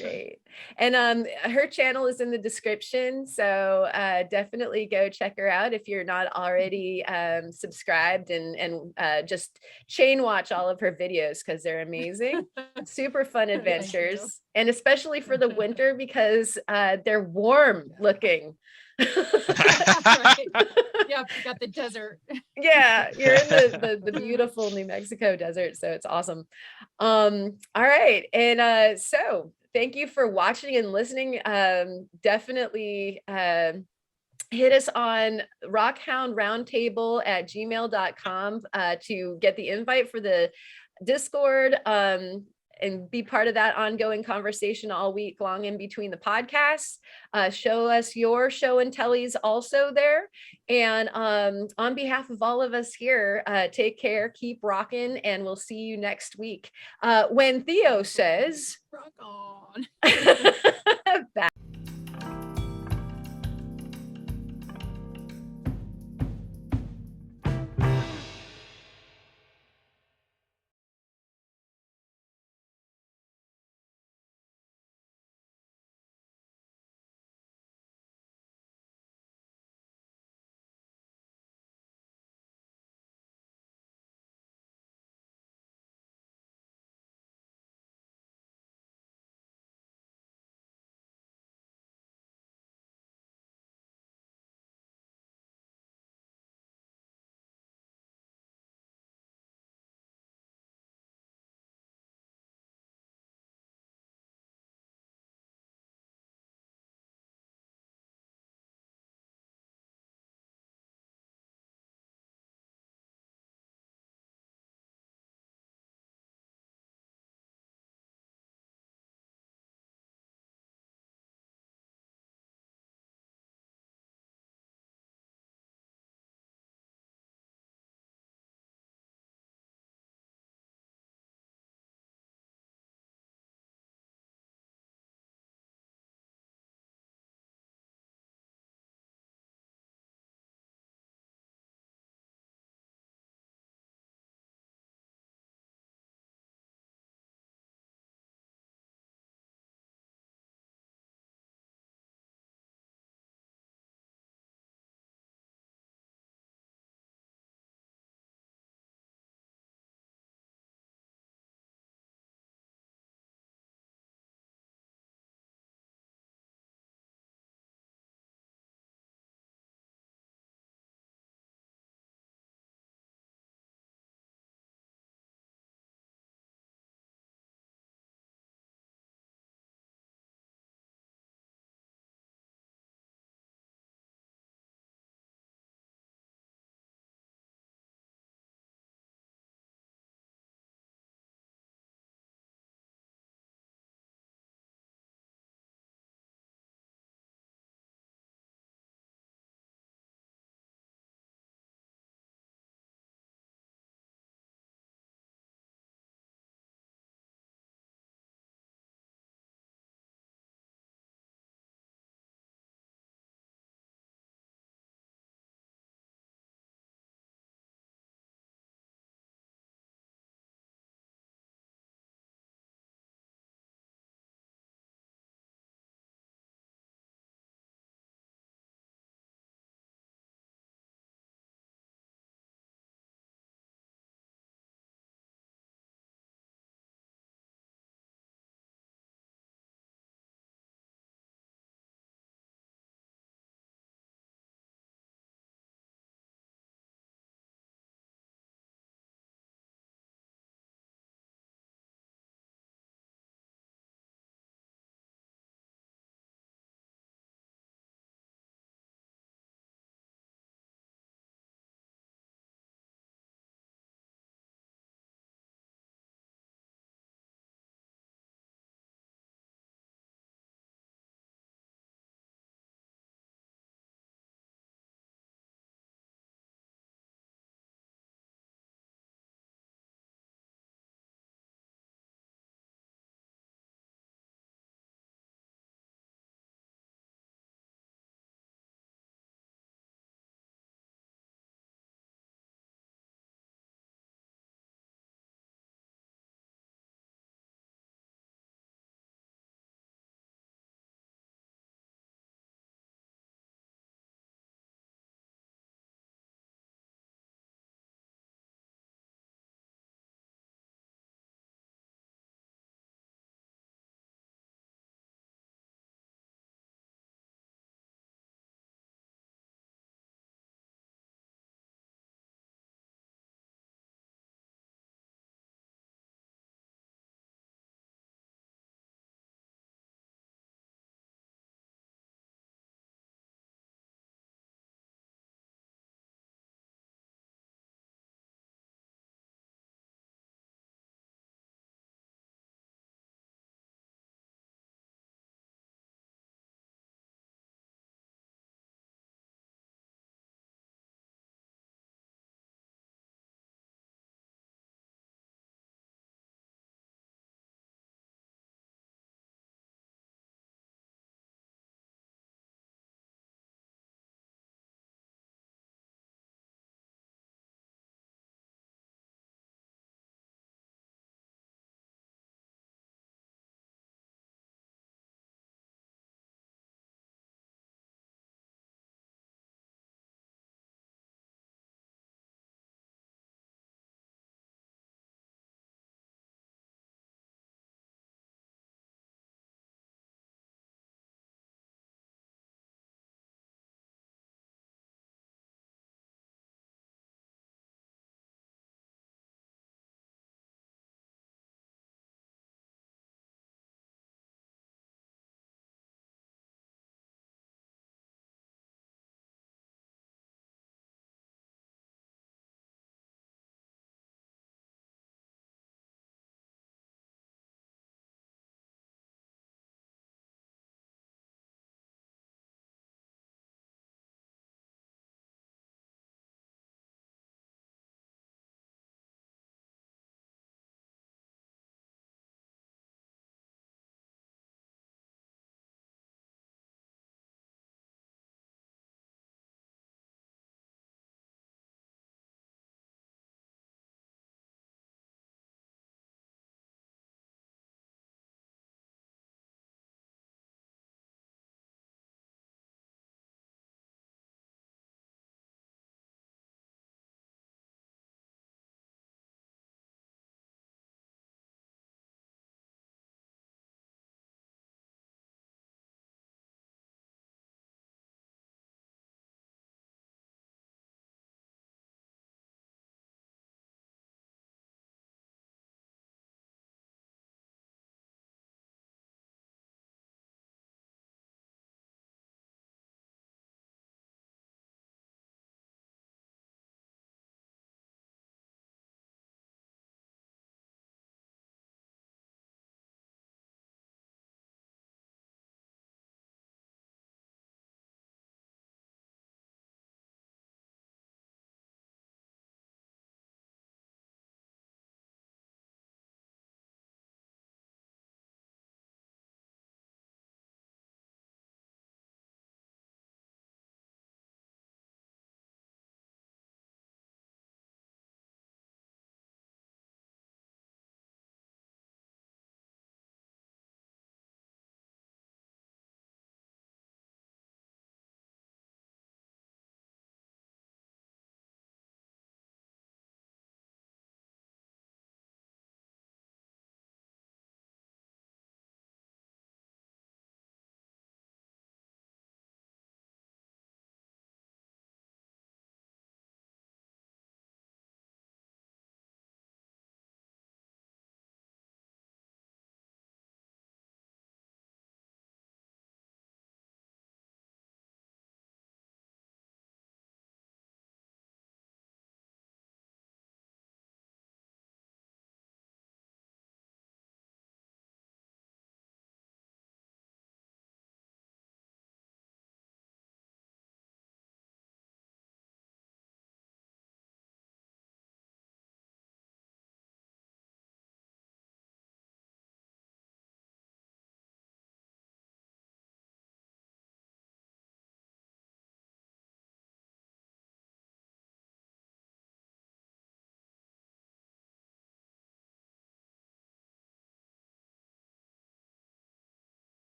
Great. And her channel is in the description, so definitely go check her out if you're not already subscribed, and just chain watch all of her videos because they're amazing. Super fun adventures, and especially for the winter because they're warm looking. Right. Yeah, we got the desert. Yeah, you're in the beautiful New Mexico desert, so it's awesome. All right, and so thank you for watching and listening. Definitely hit us on rockhoundroundtable@gmail.com to get the invite for the Discord, and be part of that ongoing conversation all week long in between the podcasts. Show us your show and tellies also there. And on behalf of all of us here, take care, keep rocking, and we'll see you next week. When Theo says, Rock on. back.